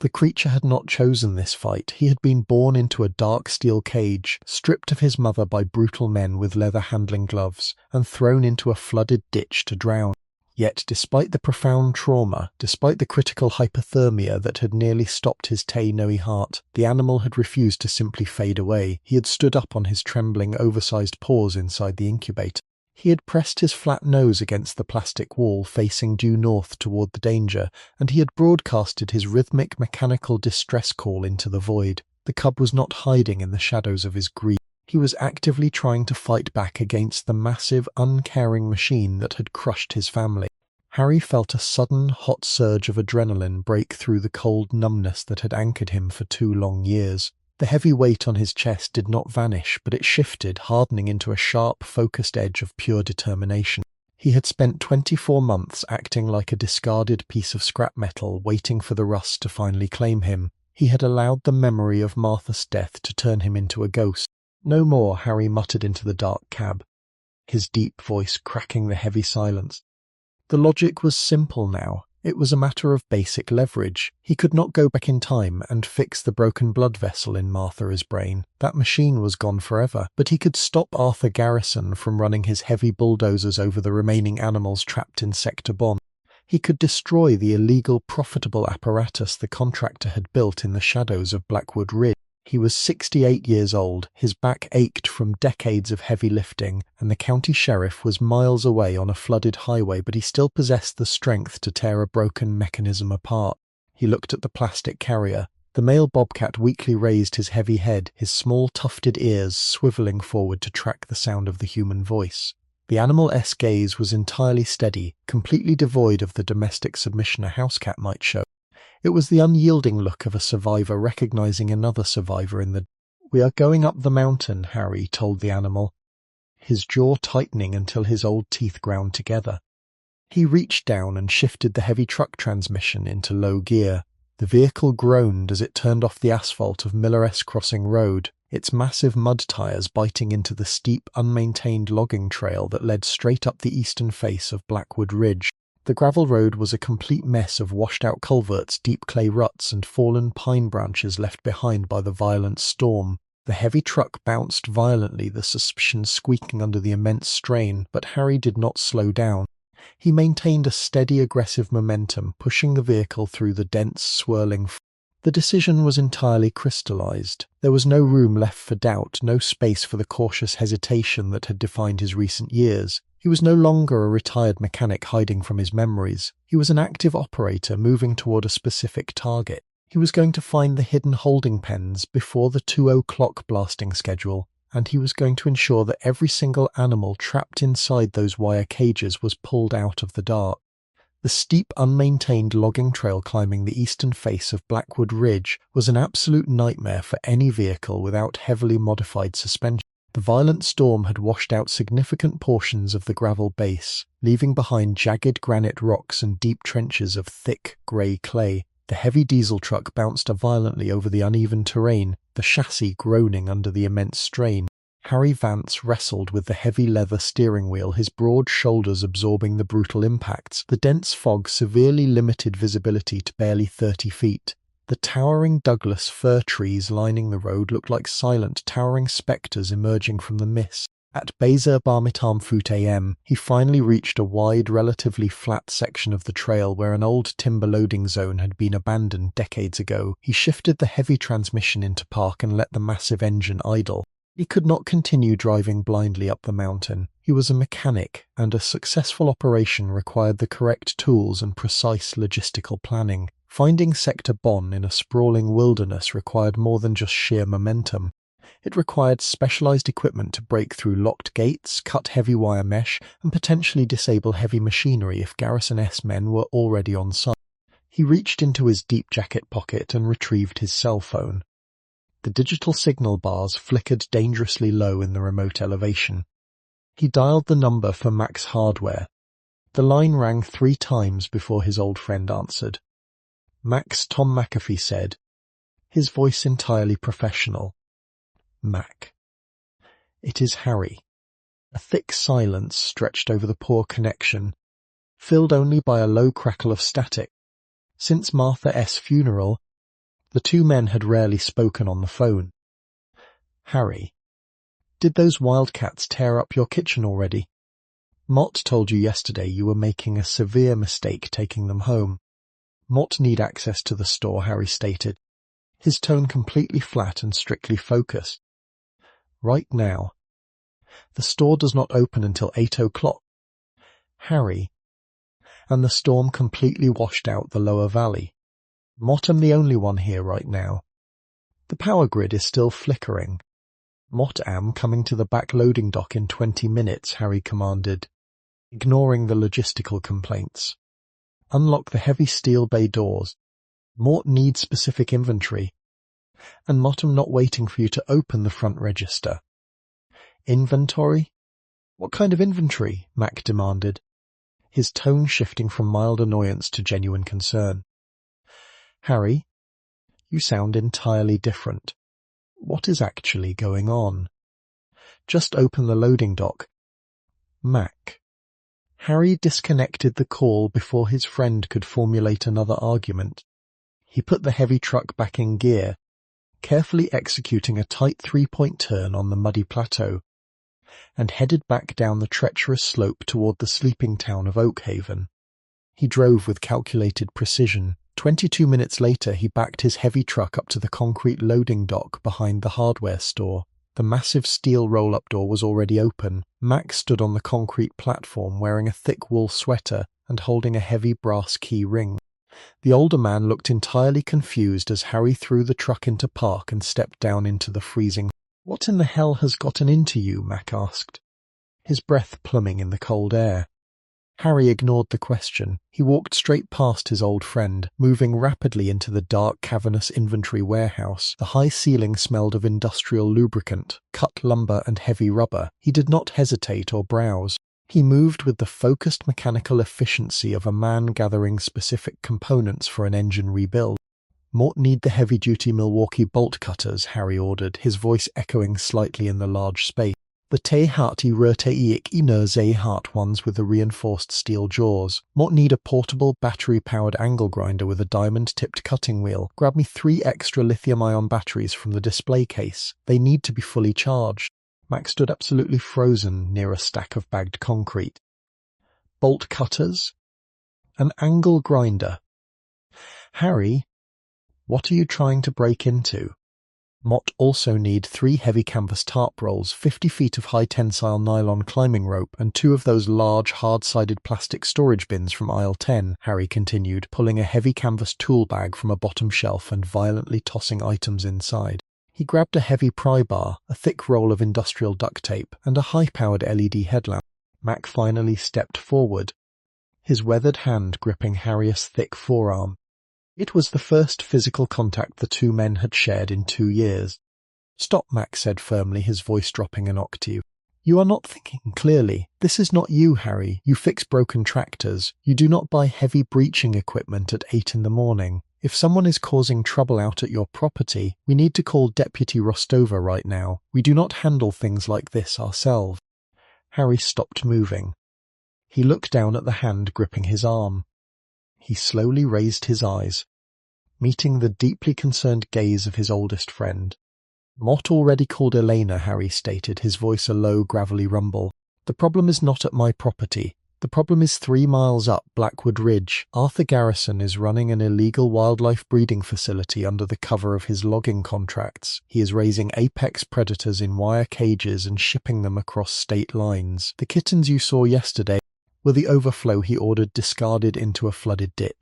The creature had not chosen this fight. He had been born into a dark steel cage, stripped of his mother by brutal men with leather handling gloves, and thrown into a flooded ditch to drown. Yet, despite the profound trauma, despite the critical hypothermia that had nearly stopped his Te-Noi heart, the animal had refused to simply fade away. He had stood up on his trembling, oversized paws inside the incubator. He had pressed his flat nose against the plastic wall facing due north toward the danger, and he had broadcasted his rhythmic mechanical distress call into the void. The cub was not hiding in the shadows of his grief. He was actively trying to fight back against the massive, uncaring machine that had crushed his family. Harry felt a sudden, hot surge of adrenaline break through the cold numbness that had anchored him for 2 long years. The heavy weight on his chest did not vanish, but it shifted, hardening into a sharp, focused edge of pure determination. He had spent 24 months acting like a discarded piece of scrap metal, waiting for the rust to finally claim him. He had allowed the memory of Martha's death to turn him into a ghost. "No more," Harry muttered into the dark cab, his deep voice cracking the heavy silence. The logic was simple now. It was a matter of basic leverage. He could not go back in time and fix the broken blood vessel in Martha's brain. That machine was gone forever. But he could stop Arthur Garrison from running his heavy bulldozers over the remaining animals trapped in Sector Bond. He could destroy the illegal, profitable apparatus the contractor had built in the shadows of Blackwood Ridge. He was 68 years old, his back ached from decades of heavy lifting, and the county sheriff was miles away on a flooded highway, but he still possessed the strength to tear a broken mechanism apart. He looked at the plastic carrier. The male bobcat weakly raised his heavy head, his small tufted ears swiveling forward to track the sound of the human voice. The animal-esque gaze was entirely steady, completely devoid of the domestic submission a house cat might show. It was the unyielding look of a survivor recognizing another survivor in the... "We are going up the mountain," Harry told the animal, his jaw tightening until his old teeth ground together. He reached down and shifted the heavy truck transmission into low gear. The vehicle groaned as it turned off the asphalt of Miller S. Crossing Road, its massive mud tires biting into the steep, unmaintained logging trail that led straight up the eastern face of Blackwood Ridge. The gravel road was a complete mess of washed-out culverts, deep clay ruts, and fallen pine branches left behind by the violent storm. The heavy truck bounced violently, the suspension squeaking under the immense strain, but Harry did not slow down. He maintained a steady, aggressive momentum, pushing the vehicle through the dense, swirling... The decision was entirely crystallized. There was no room left for doubt, no space for the cautious hesitation that had defined his recent years. He was no longer a retired mechanic hiding from his memories. He was an active operator moving toward a specific target. He was going to find the hidden holding pens before the 2:00 blasting schedule, and he was going to ensure that every single animal trapped inside those wire cages was pulled out of the dark. The steep, unmaintained logging trail climbing the eastern face of Blackwood Ridge was an absolute nightmare for any vehicle without heavily modified suspension. The violent storm had washed out significant portions of the gravel base, leaving behind jagged granite rocks and deep trenches of thick, grey clay. The heavy diesel truck bounced violently over the uneven terrain, the chassis groaning under the immense strain. Harry Vance wrestled with the heavy leather steering wheel, his broad shoulders absorbing the brutal impacts. The dense fog severely limited visibility to barely 30 feet. The towering Douglas fir trees lining the road looked like silent, towering spectres emerging from the mist. At Bezer Barmitam Foot AM, he finally reached a wide, relatively flat section of the trail where an old timber loading zone had been abandoned decades ago. He shifted the heavy transmission into park and let the massive engine idle. He could not continue driving blindly up the mountain. He was a mechanic, and a successful operation required the correct tools and precise logistical planning. Finding Sector Bon in a sprawling wilderness required more than just sheer momentum. It required specialized equipment to break through locked gates, cut heavy wire mesh, and potentially disable heavy machinery if Garrison S men were already on site. He reached into his deep jacket pocket and retrieved his cell phone. The digital signal bars flickered dangerously low in the remote elevation. He dialed the number for Max Hardware. The line rang 3 times before his old friend answered. "Max," Tom McAfee said, his voice entirely professional. "Mac." "It is Harry." A thick silence stretched over the poor connection, filled only by a low crackle of static. Since Martha S. funeral, the two men had rarely spoken on the phone. "Harry, did those wildcats tear up your kitchen already? Mott told you yesterday you were making a severe mistake taking them home." "Mott need access to the store," Harry stated, his tone completely flat and strictly focused. "Right now. The store does not open until 8:00. Harry, and the storm completely washed out the lower valley. Mott am the only one here right now. The power grid is still flickering. Mott am coming to the back loading dock in 20 minutes, Harry commanded, ignoring the logistical complaints. "Unlock the heavy steel bay doors. Mort needs specific inventory. And Mott am not waiting for you to open the front register." "Inventory? What kind of inventory?" Mac demanded. his tone shifting from mild annoyance to genuine concern. "Harry, you sound entirely different. What is actually going on?" "Just open the loading dock." "Mac." Harry disconnected the call before his friend could formulate another argument. He put the heavy truck back in gear, carefully executing a tight three-point turn on the muddy plateau, and headed back down the treacherous slope toward the sleeping town of Oakhaven. He drove with calculated precision. 22 minutes later, he backed his heavy truck up to the concrete loading dock behind the hardware store. The massive steel roll-up door was already open. Mac stood on the concrete platform wearing a thick wool sweater and holding a heavy brass key ring. The older man looked entirely confused as Harry threw the truck into park and stepped down into the freezing. "What in the hell has gotten into you?" Mac asked, his breath plumbing in the cold air. Harry ignored the question. He walked straight past his old friend, moving rapidly into the dark, cavernous inventory warehouse. The high ceiling smelled of industrial lubricant, cut lumber and heavy rubber. He did not hesitate or browse. He moved with the focused mechanical efficiency of a man gathering specific components for an engine rebuild. "Mort need the heavy-duty Milwaukee bolt cutters," Harry ordered, his voice echoing slightly in the large space. "The te-hati rurte-iik iner ze-hart ones with the reinforced steel jaws. Mort need a portable battery-powered angle grinder with a diamond-tipped cutting wheel. Grab me 3 extra lithium-ion batteries from the display case. They need to be fully charged." Mac stood absolutely frozen near a stack of bagged concrete. "Bolt cutters? An angle grinder? Harry, what are you trying to break into?" "Mott also need 3 heavy canvas tarp rolls, 50 feet of high-tensile nylon climbing rope, and 2 of those large, hard-sided plastic storage bins from aisle 10, Harry continued, pulling a heavy canvas tool bag from a bottom shelf and violently tossing items inside. He grabbed a heavy pry bar, a thick roll of industrial duct tape, and a high-powered LED headlamp. Mac finally stepped forward, his weathered hand gripping Harry's thick forearm. It was the first physical contact the two men had shared in 2 years. "Stop," Mac said firmly, his voice dropping an octave. "You are not thinking clearly. This is not you, Harry. You fix broken tractors. You do not buy heavy breaching equipment at 8 in the morning. If someone is causing trouble out at your property, we need to call Deputy Rostova right now. We do not handle things like this ourselves." Harry stopped moving. He looked down at the hand gripping his arm. He slowly raised his eyes, meeting the deeply concerned gaze of his oldest friend. "Mott already called Elena," Harry stated, his voice a low, gravelly rumble. "The problem is not at my property. The problem is 3 miles up Blackwood Ridge. Arthur Garrison is running an illegal wildlife breeding facility under the cover of his logging contracts. He is raising apex predators in wire cages and shipping them across state lines. The kittens you saw yesterday were the overflow he ordered discarded into a flooded ditch."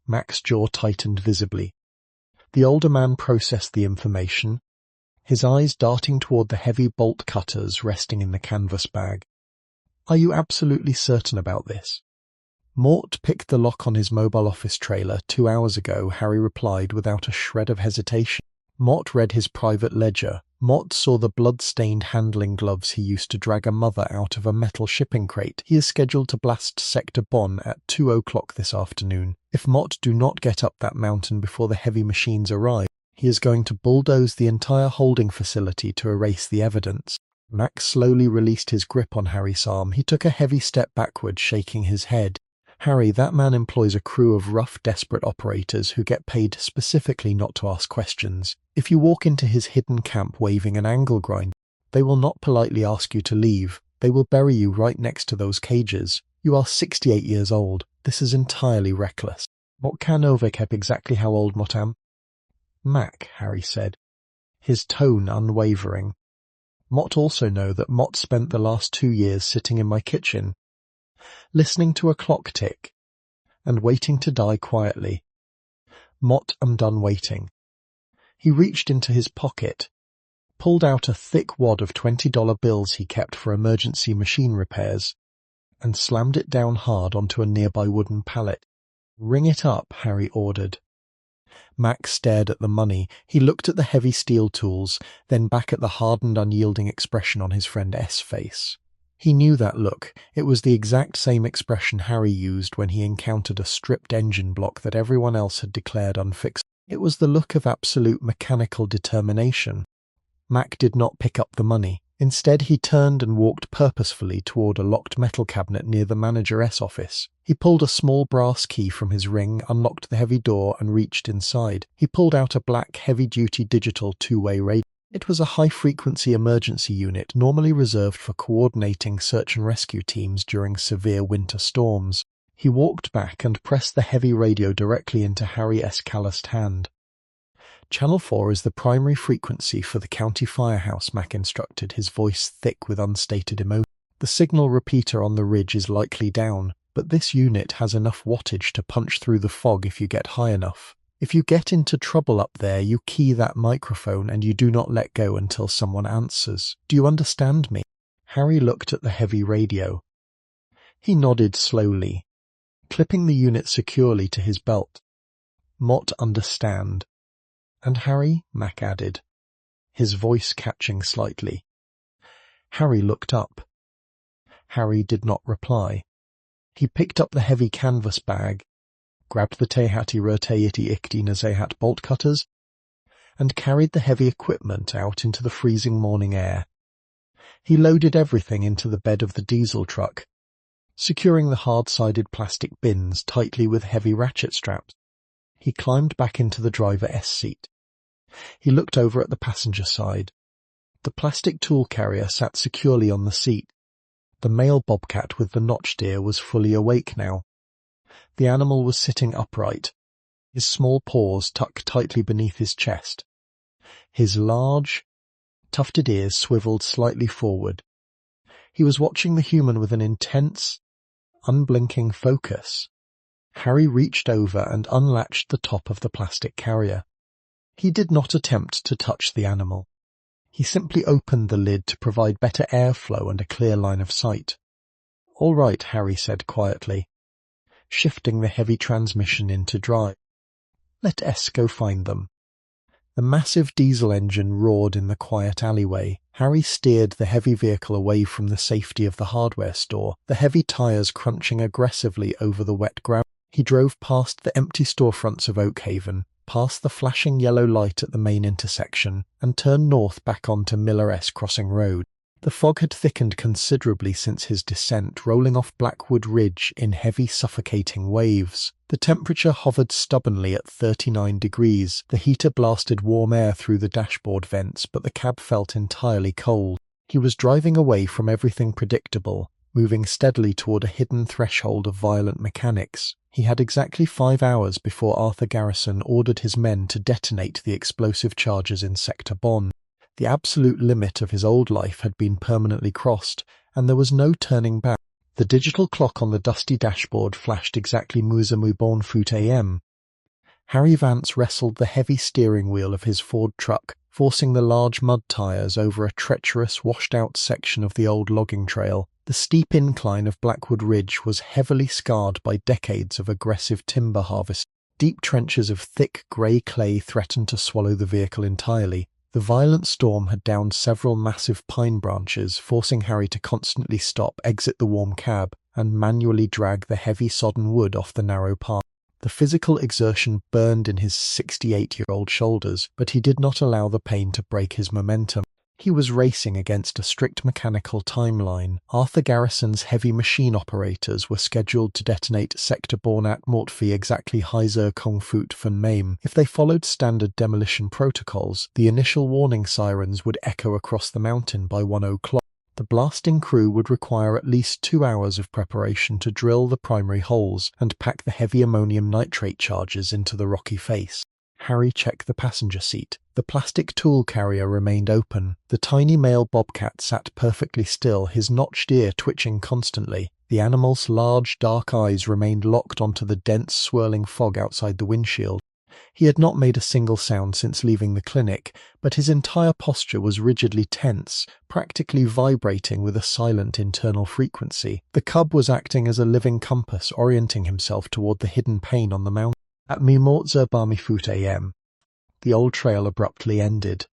Mac's jaw tightened visibly. The older man processed the information, his eyes darting toward the heavy bolt cutters resting in the canvas bag. "Are you absolutely certain about this?" "Mort picked the lock on his mobile office trailer 2 hours ago," Harry replied without a shred of hesitation. Mort read his private ledger. Mort saw the blood-stained handling gloves he used to drag a mother out of a metal shipping crate. He is scheduled to blast Sector Bonn at 2:00 this afternoon. If Mott do not get up that mountain before the heavy machines arrive, he is going to bulldoze the entire holding facility to erase the evidence. Max slowly released his grip on Harry's arm. He took a heavy step backward, shaking his head. "Harry, that man employs a crew of rough, desperate operators who get paid specifically not to ask questions. If you walk into his hidden camp waving an angle grinder, they will not politely ask you to leave. They will bury you right next to those cages. You are 68 years old. This is entirely reckless." "Mott can overcap exactly how old Motam?" "Mac," Harry said, his tone unwavering. "Mott also know that Mott spent the last 2 years sitting in my kitchen, listening to a clock tick, and waiting to die quietly. Mott am done waiting." He reached into his pocket, pulled out a thick wad of $20 bills he kept for emergency machine repairs, and slammed it down hard onto a nearby wooden pallet. "Ring it up," Harry ordered. Max stared at the money. He looked at the heavy steel tools, then back at the hardened, unyielding expression on his friend S' face. He knew that look. It was the exact same expression Harry used when he encountered a stripped engine block that everyone else had declared unfixable. It was the look of absolute mechanical determination. Mac did not pick up the money. Instead, he turned and walked purposefully toward a locked metal cabinet near the manager's office. He pulled a small brass key from his ring, unlocked the heavy door, and reached inside. He pulled out a black, heavy-duty digital two-way radio. It was a high-frequency emergency unit normally reserved for coordinating search and rescue teams during severe winter storms. He walked back and pressed the heavy radio directly into Harry's calloused hand. Channel 4 is the primary frequency for the county firehouse, Mac instructed, his voice thick with unstated emotion. The signal repeater on the ridge is likely down, but this unit has enough wattage to punch through the fog if you get high enough. If you get into trouble up there, you key that microphone and you do not let go until someone answers. Do you understand me? Harry looked at the heavy radio. He nodded slowly, clipping the unit securely to his belt. Mott understand. And Harry, Mac added, his voice catching slightly. Harry looked up. Harry did not reply. He picked up the heavy canvas bag, grabbed the tehati rurteiti ikti nazehat bolt cutters, and carried the heavy equipment out into the freezing morning air. He loaded everything into the bed of the diesel truck, securing the hard-sided plastic bins tightly with heavy ratchet straps. He climbed back into the driver's seat. He looked over at the passenger side. The plastic tool carrier sat securely on the seat. The male bobcat with the notched ear was fully awake now. The animal was sitting upright, his small paws tucked tightly beneath his chest. His large, tufted ears swiveled slightly forward. He was watching the human with an intense, unblinking focus. Harry reached over and unlatched the top of the plastic carrier. He did not attempt to touch the animal. He simply opened the lid to provide better airflow and a clear line of sight. "All right," Harry said quietly, shifting the heavy transmission into drive. "Let S go find them." The massive diesel engine roared in the quiet alleyway. Harry steered the heavy vehicle away from the safety of the hardware store, the heavy tires crunching aggressively over the wet ground. He drove past the empty storefronts of Oakhaven, past the flashing yellow light at the main intersection, and turned north back onto Miller S. Crossing Road. The fog had thickened considerably since his descent, rolling off Blackwood Ridge in heavy, suffocating waves. The temperature hovered stubbornly at 39 degrees. The heater blasted warm air through the dashboard vents, but the cab felt entirely cold. He was driving away from everything predictable, moving steadily toward a hidden threshold of violent mechanics. He had exactly 5 hours before Arthur Garrison ordered his men to detonate the explosive charges in Sector Bond. The absolute limit of his old life had been permanently crossed, and there was no turning back. The digital clock on the dusty dashboard flashed exactly bon foot AM. Harry Vance wrestled the heavy steering wheel of his Ford truck, forcing the large mud tires over a treacherous, washed-out section of the old logging trail. The steep incline of Blackwood Ridge was heavily scarred by decades of aggressive timber harvest. Deep trenches of thick grey clay threatened to swallow the vehicle entirely. The violent storm had downed several massive pine branches, forcing Harry to constantly stop, exit the warm cab, and manually drag the heavy sodden wood off the narrow path. The physical exertion burned in his 68-year-old shoulders, but he did not allow the pain to break his momentum. He was racing against a strict mechanical timeline. Arthur Garrison's heavy machine operators were scheduled to detonate Sector Bornat Mortfi exactly Heiser Kongfut von Mame. If they followed standard demolition protocols, the initial warning sirens would echo across the mountain by 1 o'clock. The blasting crew would require at least 2 hours of preparation to drill the primary holes and pack the heavy ammonium nitrate charges into the rocky face. Harry checked the passenger seat. The plastic tool carrier remained open. The tiny male bobcat sat perfectly still, his notched ear twitching constantly. The animal's large, dark eyes remained locked onto the dense, swirling fog outside the windshield. He had not made a single sound since leaving the clinic, but his entire posture was rigidly tense, practically vibrating with a silent internal frequency. The cub was acting as a living compass, orienting himself toward the hidden pain on the mountain. At Mimortzer Barmifut AM, the old trail abruptly ended.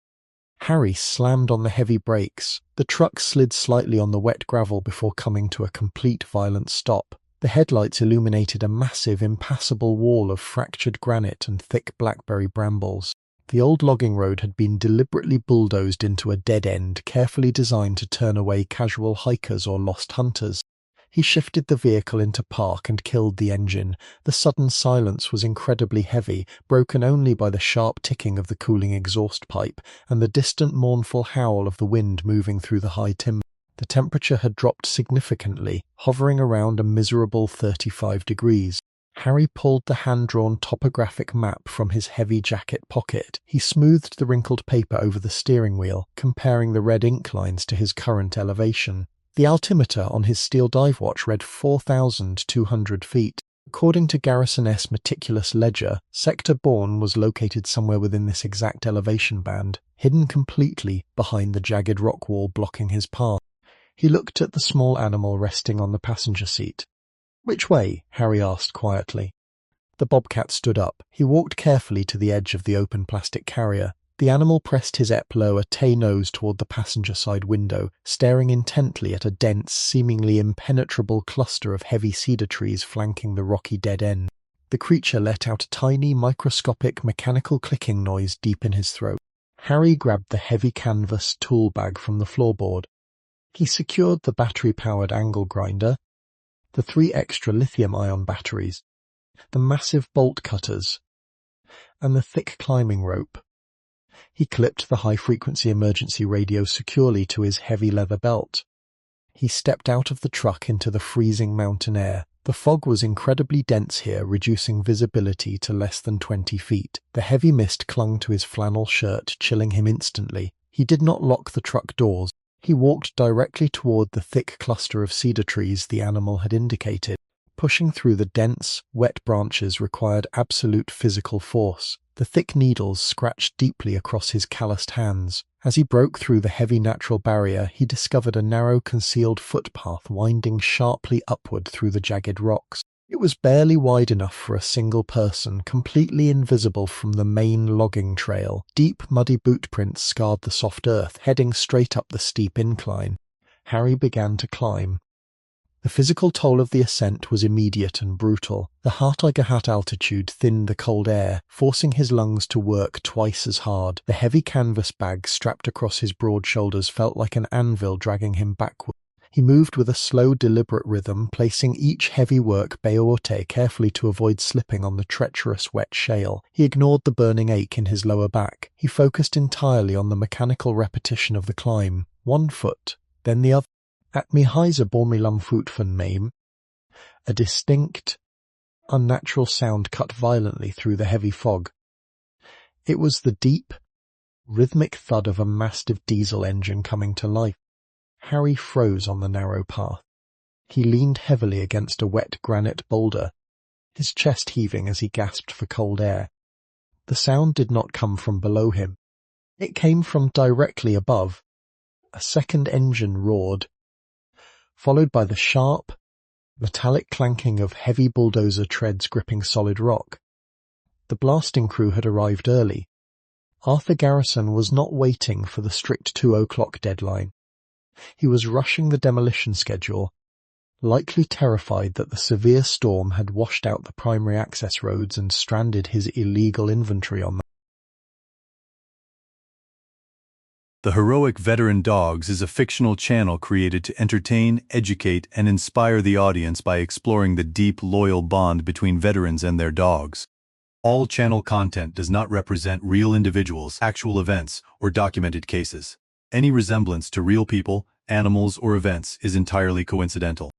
Harry slammed on the heavy brakes. The truck slid slightly on the wet gravel before coming to a complete violent stop. The headlights illuminated a massive, impassable wall of fractured granite and thick blackberry brambles. The old logging road had been deliberately bulldozed into a dead end, carefully designed to turn away casual hikers or lost hunters. He shifted the vehicle into park and killed the engine. The sudden silence was incredibly heavy, broken only by the sharp ticking of the cooling exhaust pipe and the distant mournful howl of the wind moving through the high timber. The temperature had dropped significantly, hovering around a miserable 35 degrees. Harry pulled the hand-drawn topographic map from his heavy jacket pocket. He smoothed the wrinkled paper over the steering wheel, comparing the red ink lines to his current elevation. The altimeter on his steel dive watch read 4,200 feet. According to Garrison-S meticulous ledger, Sector Bourne was located somewhere within this exact elevation band, hidden completely behind the jagged rock wall blocking his path. He looked at the small animal resting on the passenger seat. "Which way?" Harry asked quietly. The bobcat stood up. He walked carefully to the edge of the open plastic carrier. The animal pressed his lower tay-nose toward the passenger side window, staring intently at a dense, seemingly impenetrable cluster of heavy cedar trees flanking the rocky dead end. The creature let out a tiny, microscopic, mechanical clicking noise deep in his throat. Harry grabbed the heavy canvas tool bag from the floorboard. He secured the battery-powered angle grinder, the 3 extra lithium-ion batteries, the massive bolt cutters, and the thick climbing rope. He clipped the high-frequency emergency radio securely to his heavy leather belt. He stepped out of the truck into the freezing mountain air. The fog was incredibly dense here, reducing visibility to less than 20 feet. The heavy mist clung to his flannel shirt, chilling him instantly. He did not lock the truck doors. He walked directly toward the thick cluster of cedar trees the animal had indicated. Pushing through the dense, wet branches required absolute physical force. The thick needles scratched deeply across his calloused hands. As he broke through the heavy natural barrier, he discovered a narrow concealed footpath winding sharply upward through the jagged rocks. It was barely wide enough for a single person, completely invisible from the main logging trail. Deep, muddy boot prints scarred the soft earth, heading straight up the steep incline. Harry began to climb. The physical toll of the ascent was immediate and brutal. The Hartigerhat altitude thinned the cold air, forcing his lungs to work twice as hard. The heavy canvas bag strapped across his broad shoulders felt like an anvil dragging him backward. He moved with a slow, deliberate rhythm, placing each heavy work beote carefully to avoid slipping on the treacherous wet shale. He ignored the burning ache in his lower back. He focused entirely on the mechanical repetition of the climb. 1 foot, then the other. At mi heiser bormilam foot van mame, a distinct, unnatural sound cut violently through the heavy fog. It was the deep, rhythmic thud of a massive diesel engine coming to life. Harry froze on the narrow path. He leaned heavily against a wet granite boulder, his chest heaving as he gasped for cold air. The sound did not come from below him. It came from directly above. A second engine roared, followed by the sharp, metallic clanking of heavy bulldozer treads gripping solid rock. The blasting crew had arrived early. Arthur Garrison was not waiting for the strict 2:00 deadline. He was rushing the demolition schedule, likely terrified that the severe storm had washed out the primary access roads and stranded his illegal inventory on them. The Heroic Veteran Dogs is a fictional channel created to entertain, educate, and inspire the audience by exploring the deep, loyal bond between veterans and their dogs. All channel content does not represent real individuals, actual events, or documented cases. Any resemblance to real people, animals, or events is entirely coincidental.